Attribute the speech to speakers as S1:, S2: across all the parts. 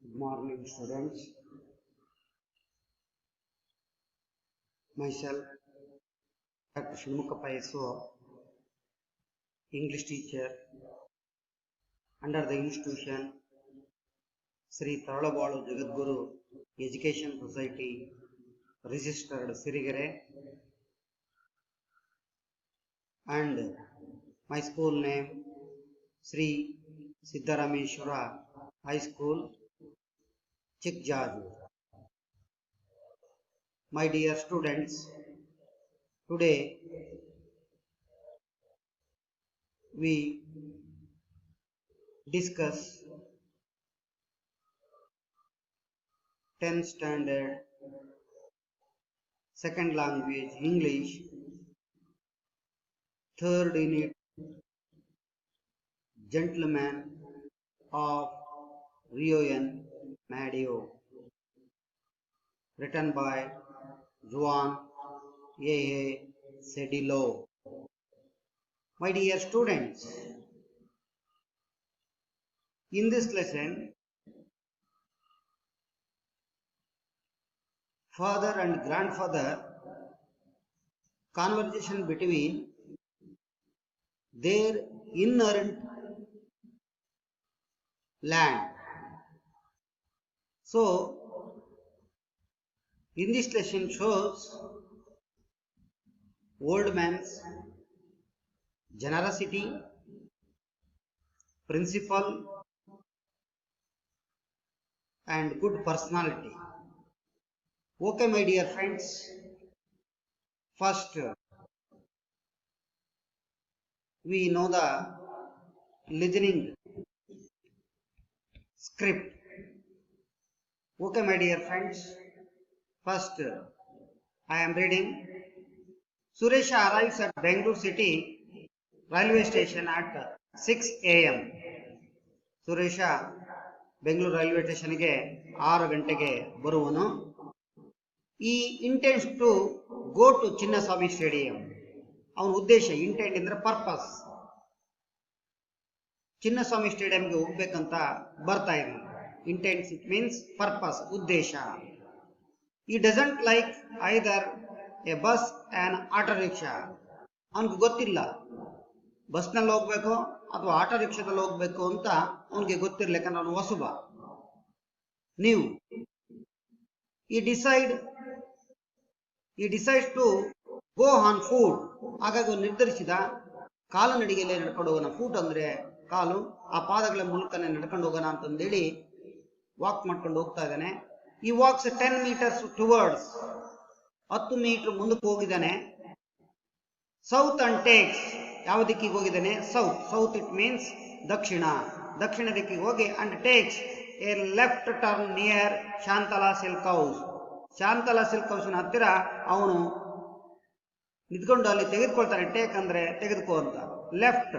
S1: Good morning, students. Myself, Dr. Shinmukappa SO, English teacher under the institution Sri Taralabalu Jagadguru Education Society, registered Sirigere, and my school name Sri Siddharameshwara High School, Chikjaju. My dear students, today we discuss 10th standard second language English, third unit Gentleman of MEDIO, written by Juan A. Cedillo. My dear students, in this lesson, father and grandfather conversation between their inherent land. So, in this lesson shows old man's generosity, principle, and good personality. Okay, my dear friends, first we know the listening script. Okay, my dear friends, first I am reading. Suresha arrives at Bangalore City railway station at 6 a.m. Suresha Bengaluru railway ಸ್ಟೇಷನ್ಗೆ 6 ಗಂಟೆಗೆ ಬರುವನು. He intends to go to Chinnaswamy stadium. ಅವನ ಉದ್ದೇಶ, intent ಅಂದ್ರೆ purpose, Chinnaswamy ಸ್ಟೇಡಿಯಂಗೆ ಹೋಗ್ಬೇಕಂತ ಬರ್ತಾ ಇದ್ದಾನೆ. ಇಂಟೆಂಟ್ಸ್ it means purpose, ಉದ್ದೇಶ. ಈ doesn't like either A bus and auto rickshaw. ಅವನಿಗೆ ಗೊತ್ತಿಲ್ಲ ಬಸ್ನಲ್ಲಿ ಹೋಗ್ಬೇಕು ಅಥವಾ ಆಟೋ ರಿಕ್ಷಾದಲ್ಲಿ ಹೋಗ್ಬೇಕು ಅಂತ ಅವನಿಗೆ ಗೊತ್ತಿರಲಿಲ್ಲ, ಯಾಕಂದ್ರೆ ಅವನು ಹೊಸಬ, ನೀವು. He decide to go on foot. ಹಾಗಾಗಿ ನಿರ್ಧರಿಸಿದ ಕಾಲುನಡಿಗೆಯಲ್ಲೇ ನಡ್ಕೊಂಡು ಹೋಗೋಣ. ಫೂಟ್ ಅಂದ್ರೆ ಕಾಲು, ಆ ಪಾದಗಳ ಮೂಲಕನೇ ನಡ್ಕೊಂಡು ಹೋಗೋಣ ಅಂತಂದೇಳಿ ವಾಕ್ ಮಾಡ್ಕೊಂಡು ಹೋಗ್ತಾ ಇದ್ದಾನೆ. ಈ ವಾಕ್ಸ್ 10 meters ಟುವರ್ಡ್ಸ್, 10 ಮೀಟರ್ ಮುಂದಕ್ಕೆ ಹೋಗಿದ್ದಾನೆ. ಸೌತ್ ಅಂಡ್ ಟೇಕ್ಸ್, ಯಾವ ದಿಕ್ಕಿಗೆ ಹೋಗಿದ್ದಾನೆ? ಸೌತ್. ಸೌತ್ ಇಟ್ ಮೀನ್ಸ್ ದಕ್ಷಿಣ ದಿಕ್ಕಿಗೆ ಹೋಗಿ, and takes a left turn near Shantala silk house. Shantala silk ಹೌಸ್ನ ಹತ್ತಿರ ಅವನು ನಿಂತ್ಕೊಂಡು ಅಲ್ಲಿ ತೆಗೆದುಕೊಳ್ತಾನೆ. ಟೇಕ್ ಅಂದ್ರೆ ತೆಗೆದುಕೋ ಅಂತ, ಲೆಫ್ಟ್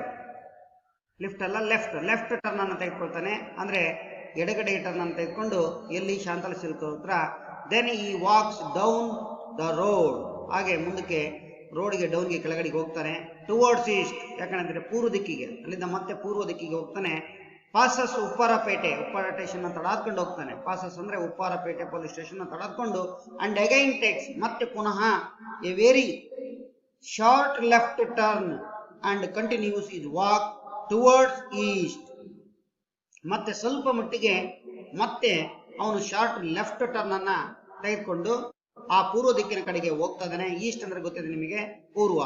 S1: ಟರ್ನ್ ಅನ್ನು ತೆಗೆದುಕೊಳ್ತಾನೆ. ಅಂದ್ರೆ ಎಡಗಡೆ ಟರ್ನ್ ಅನ್ನು ತೆಗೆದುಕೊಂಡು ಎಲ್ಲಿ? ಶಾಂತಲಾ ಸಿಲ್ಕ್ ಹತ್ರ. ದೆನ್ ಈ ವಾಕ್ಸ್ ಡೌನ್ ದ ರೋಡ್. ಹಾಗೆ ಮುಂದಕ್ಕೆ ರೋಡ್ಗೆ ಡೌನ್ಗೆ ಕೆಳಗಡೆಗೆ ಹೋಗ್ತಾನೆ. ಟುವರ್ಡ್ಸ್ ಈಸ್ಟ್, ಯಾಕಂದ್ರೆ ಪೂರ್ವ ದಿಕ್ಕಿಗೆ, ಅಲ್ಲಿಂದ ಮತ್ತೆ ಪೂರ್ವ ದಿಕ್ಕಿಗೆ ಹೋಗ್ತಾನೆ. ಪಾಸಸ್ ಉಪ್ಪಾರಪೇಟೆ ಸ್ಟೇಷನ್ ತಡಾದ್ಕೊಂಡು ಹೋಗ್ತಾನೆ. ಪಾಸಸ್ ಅಂದ್ರೆ ಉಪ್ಪಾರಪೇಟೆ ಪೊಲೀಸ್ ಸ್ಟೇಷನ್ ತಡಾದ್ಕೊಂಡು, ಅಂಡ್ ಅಗೈನ್ ಟೇಕ್ಸ್, ಮತ್ತೆ ಪುನಃ a very short left turn and continues his walk towards east. ಮತ್ತೆ ಸ್ವಲ್ಪ ಮಟ್ಟಿಗೆ ಮತ್ತೆ ಅವನು ಶಾರ್ಟ್ ಲೆಫ್ಟ್ ಟರ್ನ್ ಅನ್ನ ತೆಗೆದುಕೊಂಡು ಆ ಪೂರ್ವ ದಿಕ್ಕಿನ ಕಡೆಗೆ ಹೋಗ್ತಾ ಇದ್ದಾನೆ. ಈಸ್ಟ್ ಅಂದ್ರೆ ಗೊತ್ತಿದೆ ನಿಮಗೆ, ಪೂರ್ವ.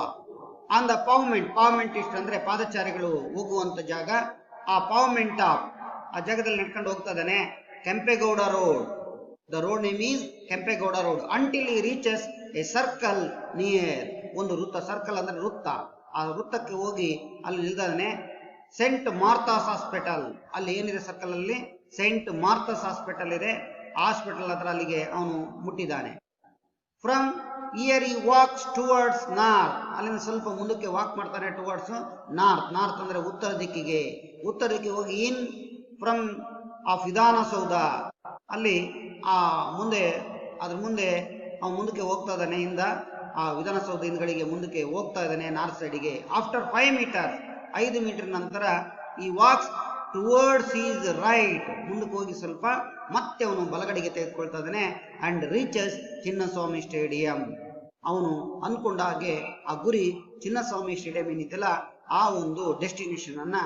S1: ಆನ್ ದ ಪಾವ್ಮೆಂಟ್ ಈಸ್ಟ್ ಅಂದ್ರೆ ಪಾದಚಾರಿಗಳು ಹೋಗುವಂತ ಜಾಗ. ಆ ಪಾವ್ಮೆಂಟ್ ಟಾಪ್, ಆ ಜಾಗದಲ್ಲಿ ನಡ್ಕೊಂಡು ಹೋಗ್ತಾ ಇದ್ದಾನೆ. Kempegowda road, the road name is Kempegowda road. Until ಈ ರೀಚಸ್ ಎ ಸರ್ಕಲ್ ನಿಯರ್, ಒಂದು ವೃತ್ತ. ಸರ್ಕಲ್ ಅಂದ್ರೆ ವೃತ್ತ. ಆ ವೃತ್ತಕ್ಕೆ ಹೋಗಿ ಅಲ್ಲಿ ನಿಲ್ದಾನೆ. ಸೆಂಟ್ ಮಾರ್ಥಾಸ್ ಹಾಸ್ಪಿಟಲ್, ಅಲ್ಲಿ ಏನಿದೆ ಸರ್ಕಲ್ ಅಲ್ಲಿ? ಸೆಂಟ್ ಮಾರ್ಥಾಸ್ ಹಾಸ್ಪಿಟಲ್ ಇದೆ. ಹಾಸ್ಪಿಟಲ್ ಹತ್ರ ಅಲ್ಲಿಗೆ ಅವನು ಮುಟ್ಟಿದ್ದಾನೆ. ಫ್ರಮ್ ಇಯರ್ ಈ ವಾಕ್ಸ್ ಟುವರ್ಡ್ಸ್ ನಾರ್ತ್, ಅಲ್ಲಿಂದ ಸ್ವಲ್ಪ ಮುಂದಕ್ಕೆ ವಾಕ್ ಮಾಡ್ತಾನೆ ಟುವರ್ಡ್ಸ್ ನಾರ್ತ್ ಅಂದ್ರೆ ಉತ್ತರ ದಿಕ್ಕಿಗೆ ಹೋಗಿ ಇನ್ ಫ್ರಮ್ ಆಫ್ ವಿಧಾನಸೌಧ, ಅಲ್ಲಿ ಆ ಅದ್ರ ಮುಂದೆ ಅವನು ಮುಂದಕ್ಕೆ ಹೋಗ್ತಾ ಇದ್ದಾನೆ. ಆ ವಿಧಾನಸೌಧ ಹಿಂದ್ಗಡೆಗೆ ಮುಂದಕ್ಕೆ ಹೋಗ್ತಾ ಇದ್ದಾನೆ, ನಾರ್ತ್ ಸೈಡಿಗೆ. ಆಫ್ಟರ್ 5 meters, 5 ಮೀಟರ್ ನಂತರ ಈ ವಾಕ್ಸ್ ಟುವರ್ಡ್ಸ್ ಈಸ್ ರೈಟ್, ಮುಂದಕ್ಕೆ ಹೋಗಿ ಸ್ವಲ್ಪ ಮತ್ತೆ ಅವನು ಬಲಗಡೆಗೆ ತೆಗೆದುಕೊಳ್ತಾ ಇದ್ದಾನೆ. ಅಂಡ್ ರೀಚಸ್ ಚಿನ್ನಸ್ವಾಮಿ ಸ್ಟೇಡಿಯಂ, ಅವನು ಅಂದ್ಕೊಂಡ ಹಾಗೆ ಆ ಗುರಿ ಚಿನ್ನಸ್ವಾಮಿ ಸ್ಟೇಡಿಯಂ ಏನಿದೆಯಲ್ಲ ಆ ಒಂದು ಡೆಸ್ಟಿನೇಷನ್ ಅನ್ನ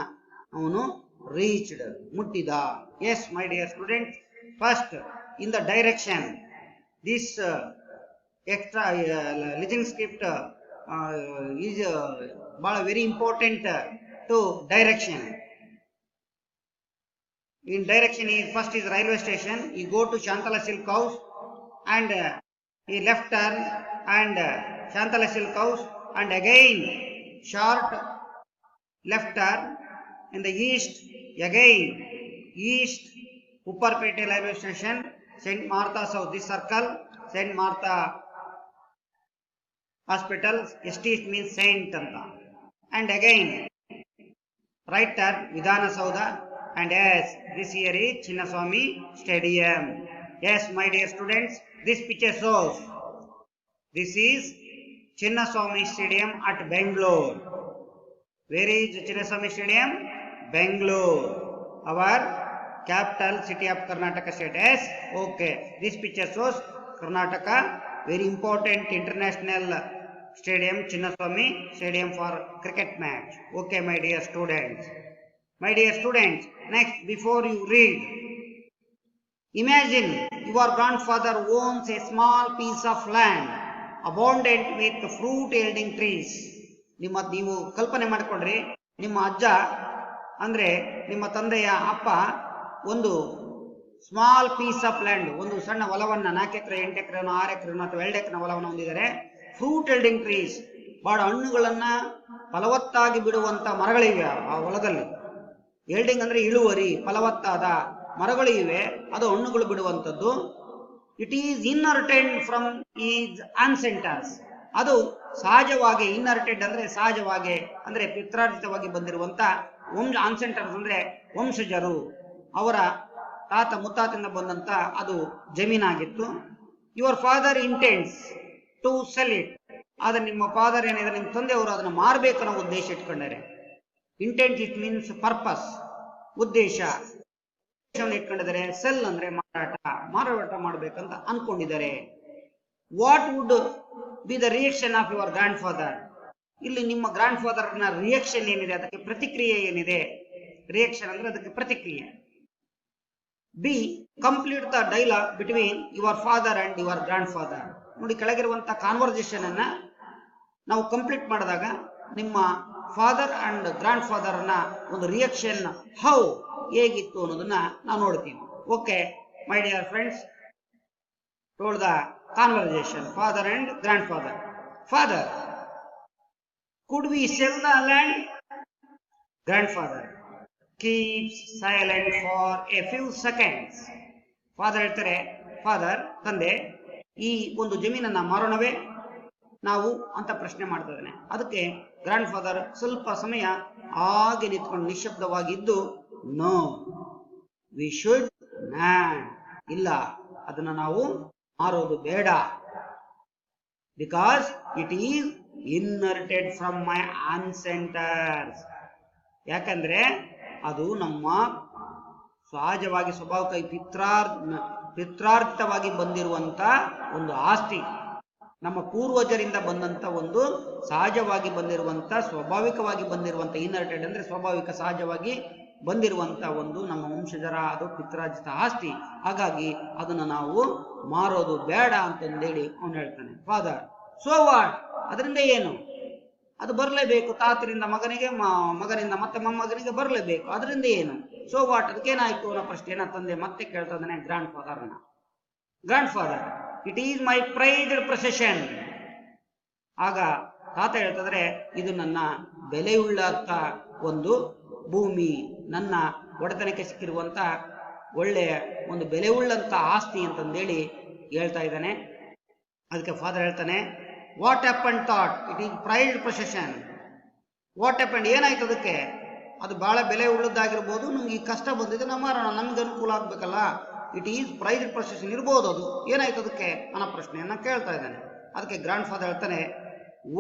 S1: ಅವನು ರೀಚ್ಡ್, ಮುಟ್ಟಿದ. Yes my dear students, first in the direction this extra listening script is ಬಹಳ very important to direction. In direction is first is railway station. You go to Shantala Silk House and he left turn and Shantala Silk House and again short left turn in the east, again east Upparpete railway station, St. Martha's House, this circle St. Martha Hospital, ST means Saint anta, and again right turn Vidhana Saudha. And yes, this here is Chinnaswamy Stadium. Yes, my dear students, this picture shows this is Chinnaswamy Stadium at Bangalore. Where is Chinnaswamy Stadium? Bangalore, our capital city of Karnataka state. Yes, okay. This picture shows Karnataka, very important international stadium, Chinnaswamy Stadium for cricket match. Okay, my dear students. My dear students, next, before you read, imagine your grandfather owns a small piece of land abundant with fruit yielding trees. ನೀವು ಕಲ್ಪನೆ ಮಾಡಿಕೊಂಡ್ರಿ, ನಿಮ್ಮ ಅಜ್ಜ ಅಂದ್ರೆ ನಿಮ್ಮ ತಂದೆಯ ಅಪ್ಪ ಒಂದು small piece of land, ಒಂದು ಸಣ್ಣ ಹೊಲವನ್ನ 4 ಎಕರೆ 8 ಎಕರೆ 6 ಎಕರೆ ಅಥವಾ 2 ಎಕರೆ ಹೊಲವನ್ನು ಹೊಂದಿದ್ದಾರೆ. ಫ್ರೂಟ್ ಯೀಲ್ಡಿಂಗ್ ಟ್ರೀಸ್, ಬಹಳ ಹಣ್ಣುಗಳನ್ನ ಫಲವತ್ತಾಗಿ ಬಿಡುವಂತ ಮರಗಳಿವೆ ಆ ಹೊಲದಲ್ಲಿ. ಯೀಲ್ಡಿಂಗ್ ಅಂದ್ರೆ ಇಳುವರಿ, ಫಲವತ್ತಾದ ಮರಗಳು ಇವೆ, ಅದು ಹಣ್ಣುಗಳು ಬಿಡುವಂಥದ್ದು. It is inherited from his ancestors, ಅದು ಸಹಜವಾಗಿ, ಇನ್ಹೆರಿಟೆಡ್ ಅಂದ್ರೆ ಸಹಜವಾಗಿ ಅಂದ್ರೆ ಪಿತ್ರಾರ್ಜಿತವಾಗಿ ಬಂದಿರುವಂತ ಆನ್ಸೆಂಟರ್ಸ್ ಅಂದ್ರೆ ವಂಶಜರು, ಅವರ ತಾತ ಮುತ್ತಾತಿಂದ ಬಂದಂತ ಅದು ಜಮೀನಾಗಿತ್ತು. Your father intends to sell it, ಆದ್ರೆ ನಿಮ್ಮ ಫಾದರ್ ಏನಿದೆ, ನಿಮ್ಮ ತಂದೆಯವರು ಅದನ್ನ ಮಾರಬೇಕು ಅನ್ನೋ ಉದ್ದೇಶ ಇಟ್ಕೊಂಡಾರೆ. ಇಂಟೆಂಟ್ ಇಟ್ ಮೀನ್ಸ್ ಪರ್ಪಸ್, ಉದ್ದೇಶ ಇಟ್ಕೊಂಡಿದ್ದಾರೆ. ಸೆಲ್ ಅಂದ್ರೆ ಮಾರಾಟ ಮಾಡಬೇಕಂತ ಅನ್ಕೊಂಡಿದ್ದಾರೆ. What would be the reaction of your grandfather? ಇಲ್ಲಿ ನಿಮ್ಮ ಗ್ರ್ಯಾಂಡ್ ಫಾದರ್ ನ ರಿಯಾಕ್ಷನ್ ಏನಿದೆ, ಅದಕ್ಕೆ ಪ್ರತಿಕ್ರಿಯೆ ಏನಿದೆ? ರಿಯಾಕ್ಷನ್ ಅಂದ್ರೆ ಅದಕ್ಕೆ ಪ್ರತಿಕ್ರಿಯೆ. B, complete the dialogue between your father and your grand father. ನೋಡಿ, ಕೆಳಗಿರುವಂತ ಕಾನ್ವರ್ಸೇಷನ್ ಅನ್ನ ನಾವು ಕಂಪ್ಲೀಟ್ ಮಾಡಿದಾಗ ನಿಮ್ಮ ಫಾದರ್ ಅಂಡ್ ಗ್ರ್ಯಾಂಡ್ ಫಾದರ್ ನ ಒಂದು ರಿಯಾಕ್ಷನ್ ಹೌ ಹೇಗಿತ್ತು ಅನ್ನೋದನ್ನ ನಾವು ನೋಡ್ತೀವಿ. Okay my dear friends, told the conversation father and grand father. Father, could we sell the land? Grandfather keeps silent for a few seconds. Father ಹೇಳ್ತಾರೆ, father ತಂದೆ, ಈ ಒಂದು ಜಮೀನನ್ನ ಮಾರೋಣವೇ ನಾವು ಅಂತ ಪ್ರಶ್ನೆ ಮಾಡ್ತಾ ಇದ್ದಾನೆ. ಅದಕ್ಕೆ ಗ್ರ್ಯಾಂಡ್ ಫಾದರ್ ಸ್ವಲ್ಪ ಸಮಯ ಹಾಗೆ ನಿಂತ್ಕೊಂಡು ನಿಶ್ಶಬ್ದವಾಗಿದ್ದು, ನೋ ವಿ ಶುಡ್ ನಾಟ್, ಇಲ್ಲ ಅದನ್ನ ನಾವು ಮಾರೋದು ಬೇಡ. Because it is inherited from my ancestors, ಯಾಕಂದ್ರೆ ಅದು ನಮ್ಮ ಸಹಜವಾಗಿ ಸ್ವಭಾವವಾಗಿ ಪಿತ್ರಾರ್ಜಿತವಾಗಿ ಬಂದಿರುವಂತ ಒಂದು ಆಸ್ತಿ, ನಮ್ಮ ಪೂರ್ವಜರಿಂದ ಬಂದಂತ ಒಂದು ಸಹಜವಾಗಿ ಬಂದಿರುವಂತ ಸ್ವಾಭಾವಿಕವಾಗಿ ಬಂದಿರುವಂತ, ಇನ್ಹೆರಿಟೆಡ್ ಅಂದ್ರೆ ಸ್ವಾಭಾವಿಕ ಸಹಜವಾಗಿ ಬಂದಿರುವಂತ ಒಂದು ನಮ್ಮ ವಂಶಜರ ಅದು ಪಿತ್ರಾರ್ಜಿತ ಆಸ್ತಿ. ಹಾಗಾಗಿ ಅದನ್ನ ನಾವು ಮಾರೋದು ಬೇಡ ಅಂತಂದೇಳಿ ಅವನು ಹೇಳ್ತಾನೆ. ಫಾದರ್, ಸೋ ವಾಟ್, ಅದರಿಂದ ಏನು? ಅದು ಬರಲೇಬೇಕು, ತಾತರಿಂದ ಮಗನಿಗೆ, ಮಗನಿಂದ ಮತ್ತೆ ಮೊಮ್ಮಗನಿಗೆ ಬರಲೇಬೇಕು, ಅದರಿಂದ ಏನು? ಸೋ ವಾಟ್, ಅದಕ್ಕೇನಾಯ್ತು ಅನ್ನೋ ಪ್ರಶ್ನೆಯನ್ನ ತಂದೆ ಮತ್ತೆ ಕೇಳ್ತಾ ಇದ್ದಾನೆ ಗ್ರ್ಯಾಂಡ್ ಫಾದರ್ನ. Grandfather, it is my pride procession. ಆಗ ತಾತ ಹೇಳ್ತಿದ್ರೆ, ಇದು ನನ್ನ ಬೆಲೆಯುಳ್ಳಂತ ಒಂದು ಭೂಮಿ, ನನ್ನ ಒಡೆತನಕ್ಕೆ ಸಿಕ್ಕಿರುವಂತ ಒಳ್ಳೆಯ ಒಂದು ಬೆಲೆಯುಳ್ಳಂತ ಆಸ್ತಿ ಅಂತಂದೇಳಿ ಹೇಳ್ತಾ ಇದ್ದಾನೆ. ಅದಕ್ಕೆ ಫಾದರ್ ಹೇಳ್ತಾನೆ, what happen thought it is pride procession. What happen, ಏನಾಯ್ತು ಅದಕ್ಕೆ? ಅದು ಬಹಳ ಬೆಲೆ ಉಳ್ಳದ್ದಾಗಿರ್ಬೋದು, ನಮ್ಗೆ ಈ ಕಷ್ಟ ಬಂದಿದೆ, ನಾವು ಮಾರೋಣ, ನಮ್ಗೆ ಅನುಕೂಲ ಆಗ್ಬೇಕಲ್ಲ, ಇಟ್ ಈಸ್ ಪ್ರೈಡ್ ಪ್ರೊಸೆಷನ್ ಇರ್ಬೋದು, ಅದು ಏನಾಯ್ತು ಅದಕ್ಕೆ ಅನ್ನೋ ಪ್ರಶ್ನೆಯನ್ನ ಕೇಳ್ತಾ ಇದ್ದಾನೆ. ಅದಕ್ಕೆ ಗ್ರ್ಯಾಂಡ್ ಫಾದರ್ ಹೇಳ್ತಾನೆ,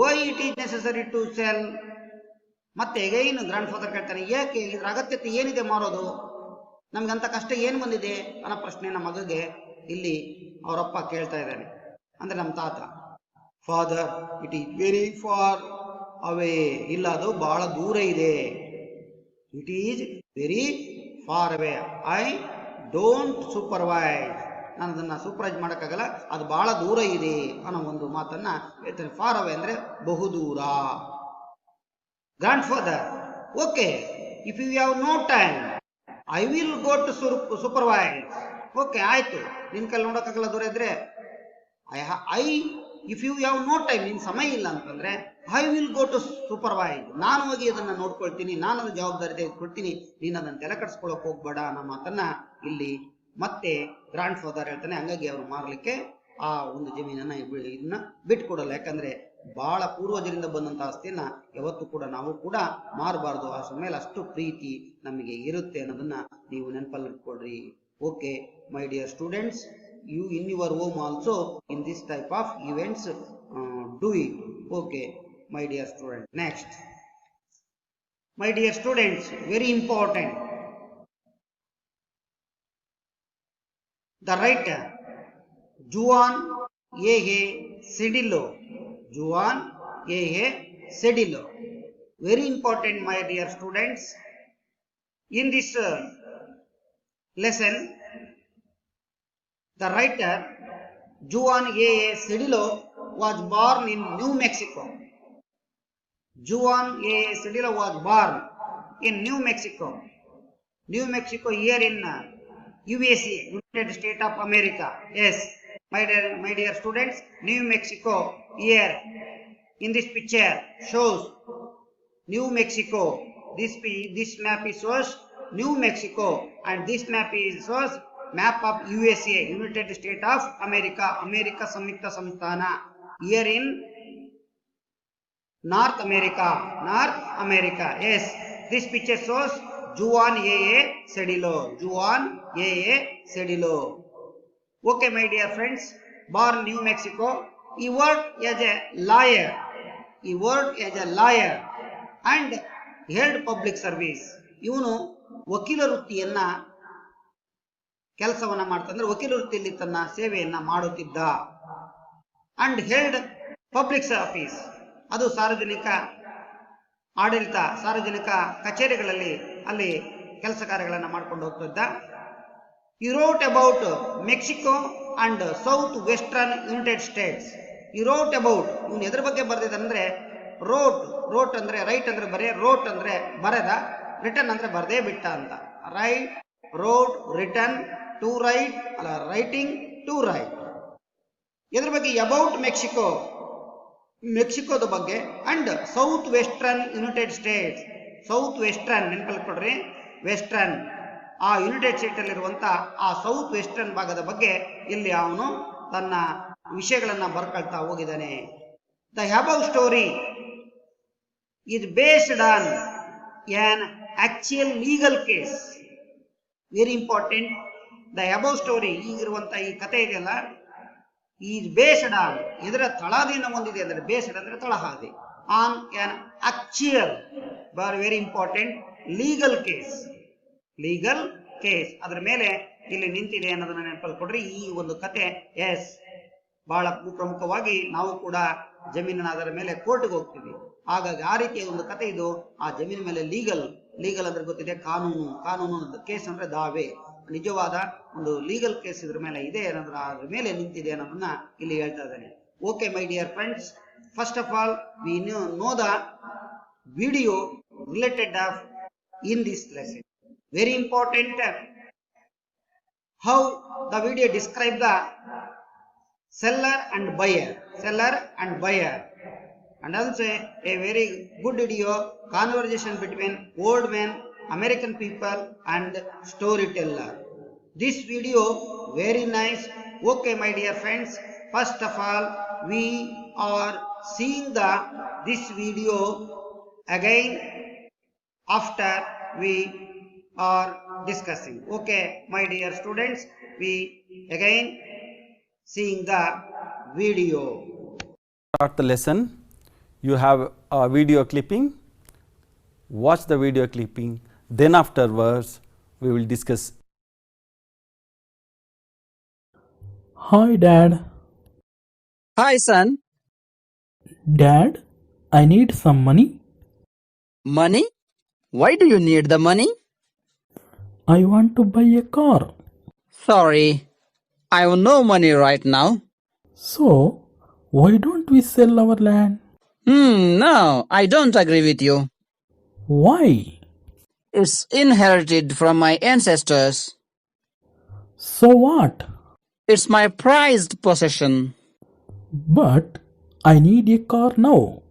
S1: why it is necessary to sell? ಮತ್ತೆ ಎಗೈನ್ ಗ್ರ್ಯಾಂಡ್ ಫಾದರ್ ಕೇಳ್ತಾನೆ, ಏಕೆ ಇದ್ರ ಅಗತ್ಯತೆ ಏನಿದೆ ಮಾರೋದು, ನಮ್ಗಂತ ಕಷ್ಟ ಏನು ಬಂದಿದೆ ಅನ್ನೋ ಪ್ರಶ್ನೆ ನಮ್ಮ ಮಗಗೆ ಇಲ್ಲಿ ಅವರಪ್ಪ ಕೇಳ್ತಾ ಇದ್ದಾನೆ. ಅಂದ್ರೆ ನಮ್ಮ ತಾತ, father it is very far away, ಇಲ್ಲ ಅದು ಬಹಳ ದೂರ ಇದೆ. It is very far away, I don't supervise, ನಾನು ಅದನ್ನ ಸೂಪರ್ವೈಸ್ ಮಾಡೋಕ್ಕಾಗಲ್ಲ, ಅದು ಬಹಳ ದೂರ ಇದೆ ಅನ್ನೋ ಒಂದು ಮಾತನ್ನ ಹೇಳ್ತಾನೆ. ಫಾರ್ ಅವೇ ಅಂದ್ರೆ ಬಹುದೂರ. Grandfather, okay if you have no time I will go to supervise. Okay ಆಯ್ತು, ನಿನ್ ಕೈಲಿ ನೋಡೋಕ್ಕಾಗಲ್ಲ ದೂರ ಇದ್ರೆ, if you have no time, ನಿನ್ ಸಮಯ ಇಲ್ಲ ಅಂತಂದ್ರೆ I will go to supervise, ನಾನು ಹೋಗಿ ಅದನ್ನ ನೋಡ್ಕೊಳ್ತೀನಿ, ನಾನು ಅದನ್ನ ಜವಾಬ್ದಾರಿ ತೆಗೆದುಕೊಳ್ತೀನಿ, ನೀನು ಅದನ್ನ ತಲೆ ಕಟ್ಸ್ಕೊಳಕ್ ಹೋಗ್ಬೇಡ ಅನ್ನೋ ಮಾತನ್ನ ಇಲ್ಲಿ ಮತ್ತೆ ಗ್ರ್ಯಾಂಡ್ ಫಾದರ್ ಹೇಳ್ತಾನೆ. ಹಂಗಾಗಿ ಅವ್ರು ಮಾರ್ಲಿಕ್ಕೆ ಆ ಒಂದು ಜಮೀನನ್ನ ಇದನ್ನ ಬಿಟ್ಕೊಡಲ್ಲ. ಯಾಕಂದ್ರೆ ಬಹಳ ಪೂರ್ವಜರಿಂದ ಬಂದಂತ ಆಸ್ತಿಯನ್ನ ಯಾವತ್ತೂ ಕೂಡ ನಾವು ಕೂಡ ಮಾರಬಾರ್ದು, ಆ ಮೇಲೆ ಅಷ್ಟು ಪ್ರೀತಿ ನಮಗೆ ಇರುತ್ತೆ ಅನ್ನೋದನ್ನ ನೀವು ನೆನಪಲ್ಲಿ ಇಟ್ಕೊಳ್ರಿ. Okay my dear students, you in your home also in this type of events do it. Okay my dear student, next my dear students, very important, the writer Juan A.A. Cedillo, Juan A.A. Cedillo, very important my dear students. In this lesson the writer Juan A.A. Cedillo was born in New Mexico. Juan A.A. Cedillo was born in New Mexico. New Mexico here in USA, United States of America. Yes, my dear students, New Mexico here in this picture shows New Mexico. This map is shows New Mexico, and this map is shows map of USA, United States of America, America Samyukta Samsthana, here in North America. Yes, this picture shows Juan A.A. Cedillo, Juan A.A. Cedillo. Okay my dear friends, born New Mexico, he worked as a lawyer, and held public service. ಇವನು ವಕೀಲ ವೃತ್ತಿಯನ್ನ ಕೆಲಸವನ್ನ ಮಾಡ್ತಂದ್ರೆ ವಕೀಲ ವೃತ್ತಿಯಲ್ಲಿ ತನ್ನ ಸೇವೆಯನ್ನ ಮಾಡುತ್ತಿದ್ದ. And held public office, ಅದು ಸಾರ್ವಜನಿಕ ಆಡಳಿತ, ಸಾರ್ವಜನಿಕ ಕಚೇರಿಗಳಲ್ಲಿ ಅಲ್ಲಿ ಕೆಲಸ ಕಾರ್ಯಗಳನ್ನ ಮಾಡ್ಕೊಂಡು ಹೋಗ್ತಿದ್ದ. He wrote about Mexico and South Western United States. He wrote about, ಇವನು ಎದ್ರ ಬಗ್ಗೆ ಬರೆದಿದ್ದಾನಂದ್ರೆ, ರೋಟ್ ಅಂದ್ರೆ ರೈಟ್ ಅಂದ್ರೆ ಬರೆ, ರೋಟ್ ಅಂದ್ರೆ ಬರೆದ, ರಿಟರ್ನ್ ಅಂದ್ರೆ ಬರದೇ ಬಿಟ್ಟ ಅಂತ. Write, wrote, written, to write ಅಲ್ಲ, ರೈಟಿಂಗ್ ಟು ರೈಟ್. ಇದ್ರ ಬಗ್ಗೆ ಅಬೌಟ್ ಮೆಕ್ಸಿಕೋ, ಮೆಕ್ಸಿಕೋದ ಬಗ್ಗೆ, and south western United States, south western ನೆನಪಲ್ಕೊಡ್ರಿ, ವೆಸ್ಟರ್ನ್ ಆ ಯುನೈಟೆಡ್ ಸ್ಟೇಟ್ ಅಲ್ಲಿರುವಂತ ಆ ಸೌತ್ ವೆಸ್ಟರ್ನ್ ಭಾಗದ ಬಗ್ಗೆ ಇಲ್ಲಿ ಅವನು ತನ್ನ ವಿಷಯಗಳನ್ನ ಬರ್ಕೊಳ್ತಾ ಹೋಗಿದ್ದಾನೆ. The above story is based on an actual legal case. Very important, the above story, ಈಗಿರುವಂತ ಈ ಕಥೆ ಇದೆಯಲ್ಲ, is based on, ಇದರ ತಳಹದಿಯನ್ನು ಹೊಂದಿದೆ. ಅಂದ್ರೆ based ಅಂದ್ರೆ ತಳಹದಿ, on an actual, very important legal case, ಅದರ ಮೇಲೆ ಇಲ್ಲಿ ನಿಂತಿದೆ ಅನ್ನೋದನ್ನ ನೆನಪಲ್ಲಿ ಕೊಡ್ರಿ. ಈ ಒಂದು ಕತೆ ಎಸ್ ಬಹಳ ಪ್ರಮುಖವಾಗಿ ನಾವು ಕೂಡ ಜಮೀನಿನ ಆಧಾರದ ಮೇಲೆ ಕೋರ್ಟ್ಗೆ ಹೋಗ್ತೀವಿ. ಹಾಗಾಗಿ ಆ ರೀತಿಯ ಒಂದು ಕತೆ ಇದು. ಆ ಜಮೀನಿನ ಮೇಲೆ ಲೀಗಲ್ ಅಂದ್ರೆ ಗೊತ್ತಿದೆ, ಕಾನೂನು ಕೇಸ್ ಅಂದ್ರೆ ದಾವೆ, ನಿಜವಾದ ಒಂದು ಲೀಗಲ್ ಕೇಸ್ ಇದ್ರ ಮೇಲೆ ಇದೆ ಅನ್ನೋದ್ರ ಅದ್ರ ಮೇಲೆ ನಿಂತಿದೆ ಅನ್ನೋದನ್ನ ಇಲ್ಲಿ ಹೇಳ್ತಾ ಇದ್ದಾನೆ. Okay my dear friends, first of all we know the video related of in this lesson. Very important, how the video describe the seller and buyer, and also a very good video conversation between old men, American people and storyteller. This video very nice. Okay my dear friends, first of all we are seeing this video again after we are discussing. Okay my dear students, we again seeing the video.
S2: Start the lesson. You have a video clipping. watch the video clipping, then afterwards we will discuss.
S3: Hi, Dad.
S4: Hi, son.
S3: Dad, I need some money.
S4: Money? Why do you need the money?
S3: I want to buy a car.
S4: Sorry, I have no money right now.
S3: So, why don't we sell our land?
S4: No, I don't agree with you.
S3: Why?
S4: It's inherited from my ancestors.
S3: So what?
S4: It's my prized possession.
S3: But I need a car now.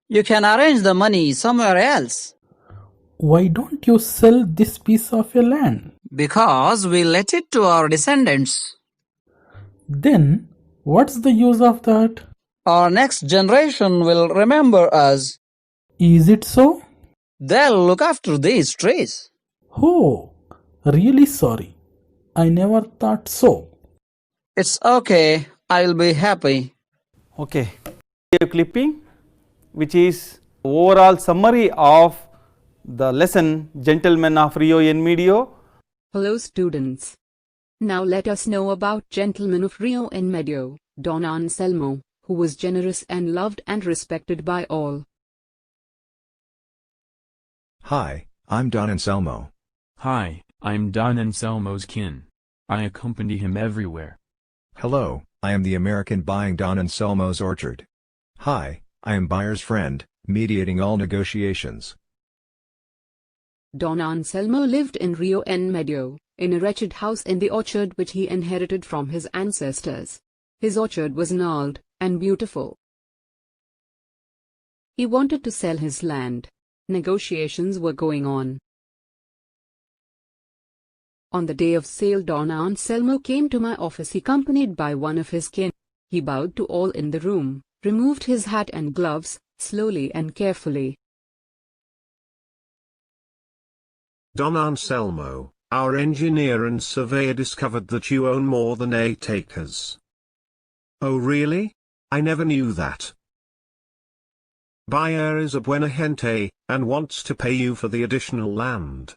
S4: You can arrange the money somewhere else.
S3: Why don't you sell this piece of your land?
S4: Because we let it to our descendants.
S3: Then, what's the use of that?
S4: Our next generation will remember us.
S3: Is it so?
S4: They'll look after these trees.
S3: Oh, really sorry. I never thought so.
S4: It's okay. I'll be happy.
S2: Okay, video clipping, which is overall summary of the lesson Gentlemen of Rio en Medio.
S5: Hello students. Now let us know about Gentleman of Rio en Medio, Don Anselmo, who was generous and loved and respected by all.
S6: Hi, I'm Don Anselmo.
S7: Hi, I'm Don Anselmo's kin. I accompany him everywhere.
S6: Hello, I am the American buying Don Anselmo's orchard. Hi, I am buyer's friend, mediating all negotiations.
S5: Don Anselmo lived in Rio en Medio, in a wretched house in the orchard which he inherited from his ancestors. His orchard was gnarled and beautiful. He wanted to sell his land. Negotiations were going on. On the day of sale, Don Anselmo came to my office accompanied by one of his kin. He bowed to all in the room, removed his hat and gloves, slowly and carefully.
S8: Don Anselmo, our engineer and surveyor discovered that you own more than 8 acres. Oh really? I never knew that. Buyer is a buena gente, and wants to pay you for the additional land.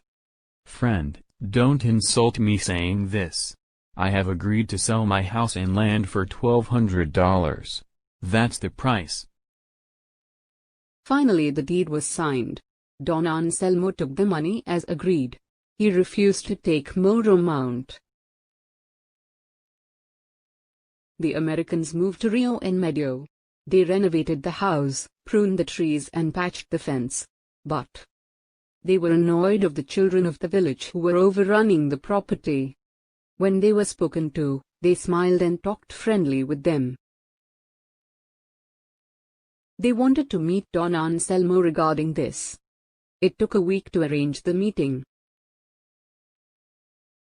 S7: Friend, don't insult me saying this. I have agreed to sell my house and land for $1,200. That's the price.
S5: Finally the deed was signed. Don Anselmo took the money as agreed. He refused to take more amount. The Americans moved to Rio en Medio. They renovated the house, pruned the trees and patched the fence. But they were annoyed of the children of the village who were overrunning the property. When they were spoken to, they smiled and talked friendly with them. They wanted to meet Don Anselmo regarding this. It took a week to arrange the meeting.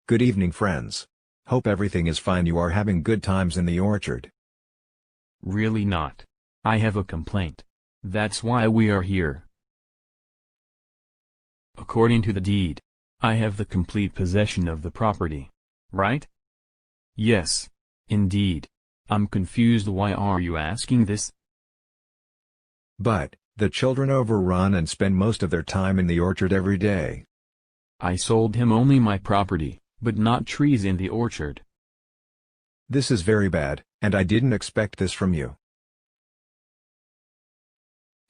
S6: Good evening, friends. Hope everything is fine. You are having good times in the orchard.
S7: Really not. I have a complaint. That's why we are here. According to the deed, I have the complete possession of the property. Right? Yes. Indeed. I'm confused. Why are you asking this?
S6: But, the children overrun and spend most of their time in the orchard every day.
S7: I sold him only my property, but not trees in the orchard.
S6: This is very bad, and I didn't expect this from you.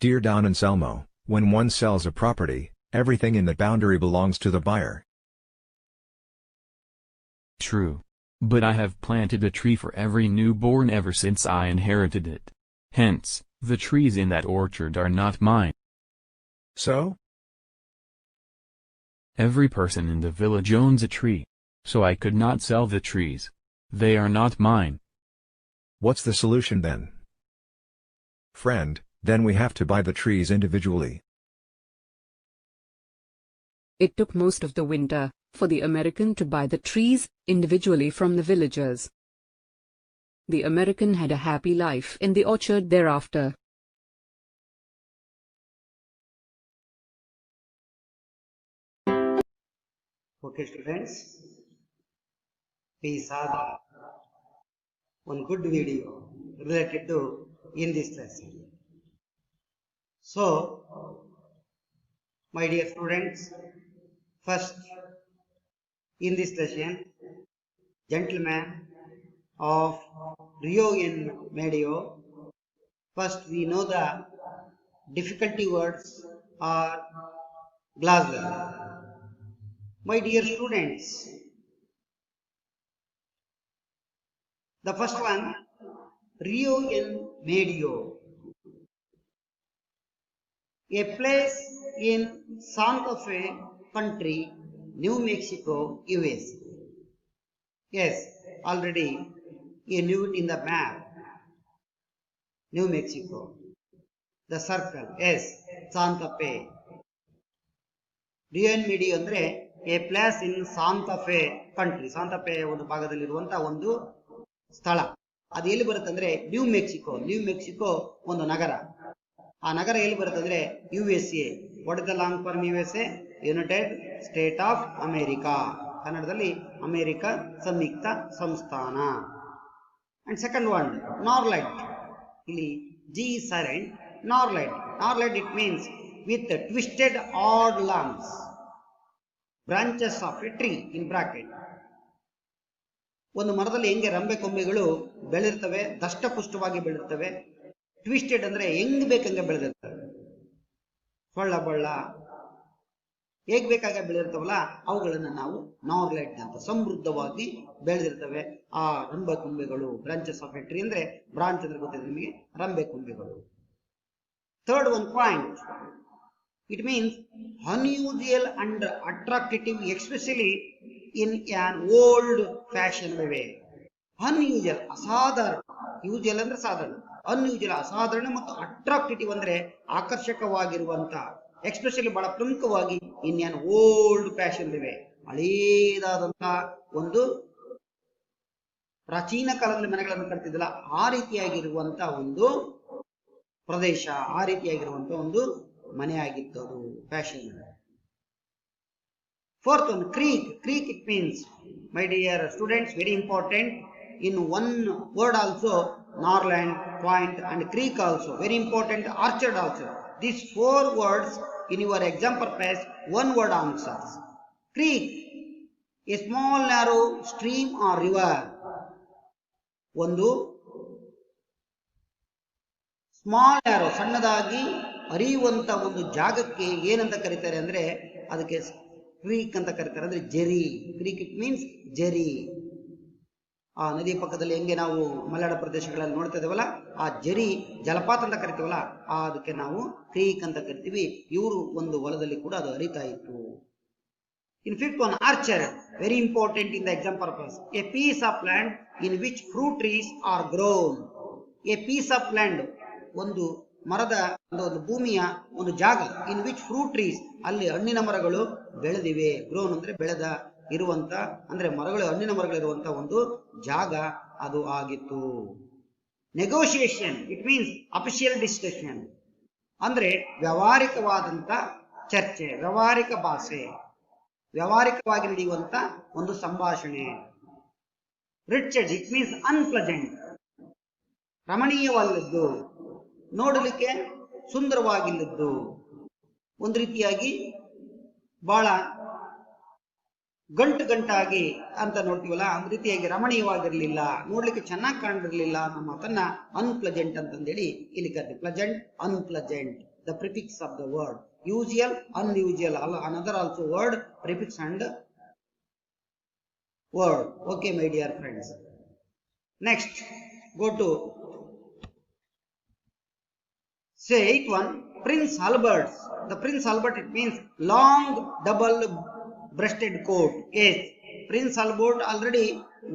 S6: Dear Don Anselmo, when one sells a property, everything in the boundary belongs to the buyer.
S7: True. But I have planted a tree for every newborn ever since I inherited it. Hence, the trees in that orchard are not mine.
S6: So?
S7: Every person in the village owns a tree. So I could not sell the trees. They are not mine.
S6: What's the solution then? Friend, then we have to buy the trees individually.
S5: It took most of the winter for the American to buy the trees individually from the villagers. The American had a happy life in the orchard thereafter.
S1: Okay students, we saw one good video related to in this lesson. So My dear students, first in this session, gentlemen of Rio in MEDIO, first we know the difficulty words or glosary. My dear students, the first one, Rio in MEDIO, a place in Santa Fe country, New Mexico, US. Yes, already you knew it in the map. New Mexico. The circle, yes, Santa Fe. Rio and MEDIO ಅಂದ್ರೆ a place in Santa Fe country. Santa Fe ಒಂದು ಭಾಗದಲ್ಲಿರುವಂತಹ ಒಂದು ಸ್ಥಳ. ಅದು ಎಲ್ಲಿ ಬರುತ್ತೆ ಅಂದ್ರೆ new Mexico. New Mexico ಒಂದು ನಗರ. ಆ ನಗರ ಎಲ್ಲಿ ಬರುತ್ತೆ ಅಂದ್ರೆ USA. What is the long form USA? United State of America. ಕನ್ನಡದಲ್ಲಿ ಅಮೆರಿಕ ಸಂಯುಕ್ತ ಸಂಸ್ಥಾನ. And second one, gnarled. ಇಲ್ಲಿ G is silent. Norlight. Norlight, it means with twisted odd limbs, branches of a tree in bracket. ಒಂದು ಮರದಲ್ಲಿ ಹೆಂಗೆ ರಂಬೆ ಕೊಂಬೆಗಳು ಬೆಳೆದಿರ್ತವೆ, ದಷ್ಟಪುಷ್ಟವಾಗಿ ಬೆಳೆದಿರ್ತವೆ. Twisted ಅಂದ್ರೆ ಹೆಂಗ್ ಬೇಕಂಗೆ ಬೆಳೆದಿರ್ತವೆ. ಸೊಳ್ಳ ಬಳ್ಳ ಹೇಗ್ ಬೇಕಾಗ ಬೆಳೆದಿರ್ತವಲ್ಲ ಅವುಗಳನ್ನು ನಾವು ನಾರ್ಲೈಟ್ ಅಂತ, ಸಮೃದ್ಧವಾಗಿ ಬೆಳೆದಿರ್ತವೆ ಆ ರಂಬೆ ಕೊಂಬೆಗಳು. ಬ್ರಾಂಚಸ್ ಆಫ್ ಎ ಟ್ರೀ ಅಂದ್ರೆ ಬ್ರಾಂಚ್ ಅಂದ್ರೆ ಗೊತ್ತಿದೆ ನಿಮಗೆ, ರಂಬೆ ಕೊಂಬೆಗಳು. Third one point, it means unusual and attractive, especially in an old fashioned way. Unusual, ಅಸಾಧಾರಣ. ಯೂಶುವಲ್ ಅಂದ್ರೆ ಸಾಧಾರಣ, ಅನ್ಯೂಶುವಲ್ ಅಸಾಧಾರಣ, ಮತ್ತು ಅಟ್ರಾಕ್ಟಿವ್ ಅಂದ್ರೆ ಆಕರ್ಷಕವಾಗಿರುವಂತ, ಎಕ್ಸ್ಪೆಷಲಿ ಬಹಳ ಪ್ರಮುಖವಾಗಿ ಇನ್ ಆನ್ ಓಲ್ಡ್ ಫ್ಯಾಷನ್ ವೇ, ಹಳೇದಾದಂತಹ ಒಂದು ಪ್ರಾಚೀನ ಕಾಲದಲ್ಲಿ ಮನೆಗಳನ್ನು ಕಟ್ತಿದ್ದಲ್ಲ ಆ ರೀತಿಯಾಗಿರುವಂತ ಒಂದು ಪ್ರದೇಶ, ಆ ರೀತಿಯಾಗಿರುವಂತಹ ಒಂದು ಮನೆ ಆಗಿತ್ತು ಅದು fashion. Fourth one, creek. Creek it means, my dear students, very important. In one word also, gnarled, point and creek also very important. Orchard also. These four words in your exam purpose, one word answers. Creek, a small narrow stream or river. ಒಂದು small narrow, ಸಣ್ಣದಾಗಿ ಹರಿಯುವಂತ ಒಂದು ಜಾಗಕ್ಕೆ ಏನಂತ ಕರೀತಾರೆ ಅಂದ್ರೆ ಅದಕ್ಕೆ ಕ್ರೀಕ್ ಅಂತ ಕರೀತಾರೆ, ಅಂದ್ರೆ ಜರಿ. ಕ್ರೀಕ್ ಇಟ್ ಮೀನ್ಸ್ ಜರಿ. ಆ ನದಿ ಪಕ್ಕದಲ್ಲಿ ಹೆಂಗೆ ನಾವು ಮಲೆನಾಡು ಪ್ರದೇಶಗಳಲ್ಲಿ ನೋಡ್ತಾ ಇದ್ದೇವಲ್ಲ, ಆ ಜರಿ ಜಲಪಾತ ಅಂತ ಕರಿತೀವಲ್ಲ, ಅದಕ್ಕೆ ನಾವು ಕ್ರೀಕ್ ಅಂತ ಕರಿತೀವಿ. ಇವರು ಒಂದು ಹೊಲದಲ್ಲಿ ಕೂಡ ಅದು ಹರಿತಾ ಇತ್ತು. In fifth one, orchard, very important in the exam purpose. A piece of land in which fruit trees are grown. A piece of land, ಒಂದು ಮರದ ಒಂದು ಭೂಮಿಯ ಒಂದು ಜಾಗ, ಇನ್ ವಿಚ್ ಫ್ರೂಟ್ ಟ್ರೀಸ್, ಅಲ್ಲಿ ಹಣ್ಣಿನ ಮರಗಳು ಬೆಳೆದಿವೆ. ಗ್ರೋನ್ ಅಂದ್ರೆ ಬೆಳೆದ, ಇರುವಂತ ಅಂದ್ರೆ ಮರಗಳು, ಹಣ್ಣಿನ ಮರಗಳಿರುವಂತ ಒಂದು ಜಾಗ ಅದು ಆಗಿತ್ತು. Negotiation, it means official discussion, ಅಂದ್ರೆ ವ್ಯಾವಹಾರಿಕವಾದಂತ ಚರ್ಚೆ, ವ್ಯಾವಹಾರಿಕ ಭಾಷೆ, ವ್ಯಾವಹಾರಿಕವಾಗಿ ನಡೆಯುವಂತ ಒಂದು ಸಂಭಾಷಣೆ. ರಿಚರ್ಡ್, ಇಟ್ ಮೀನ್ಸ್ ಅನ್ಪ್ಲೆಸೆಂಟ್, ರಮಣೀಯವಲ್ಲದ್ದು, ನೋಡಲಿಕ್ಕೆ ಸುಂದರವಾಗಿಲ್ಲದ್ದು, ಒಂದು ರೀತಿಯಾಗಿ ಬಹಳ ಗಂಟಾಗಿ ಅಂತ ನೋಡ್ತೀವಲ್ಲ, ಒಂದು ರೀತಿಯಾಗಿ ರಮಣೀಯವಾಗಿರ್ಲಿಲ್ಲ, ನೋಡ್ಲಿಕ್ಕೆ ಚೆನ್ನಾಗಿ ಕಾಣಿರ್ಲಿಲ್ಲ ಅನ್ನೋ ಮಾತನ್ನ ಅನ್ಪ್ಲೆಸೆಂಟ್ ಅಂತಂದೇಳಿ ಇಲ್ಲಿ ಕರೀತೀವಿ. Pleasant, unpleasant, the prefix of the word. Usual, unusual, another also word, prefix and word. Okay, my dear friends. Next, go to say it one, Prince Albert. The Prince Albert, it means long double breasted coat. Yes, Prince Albert already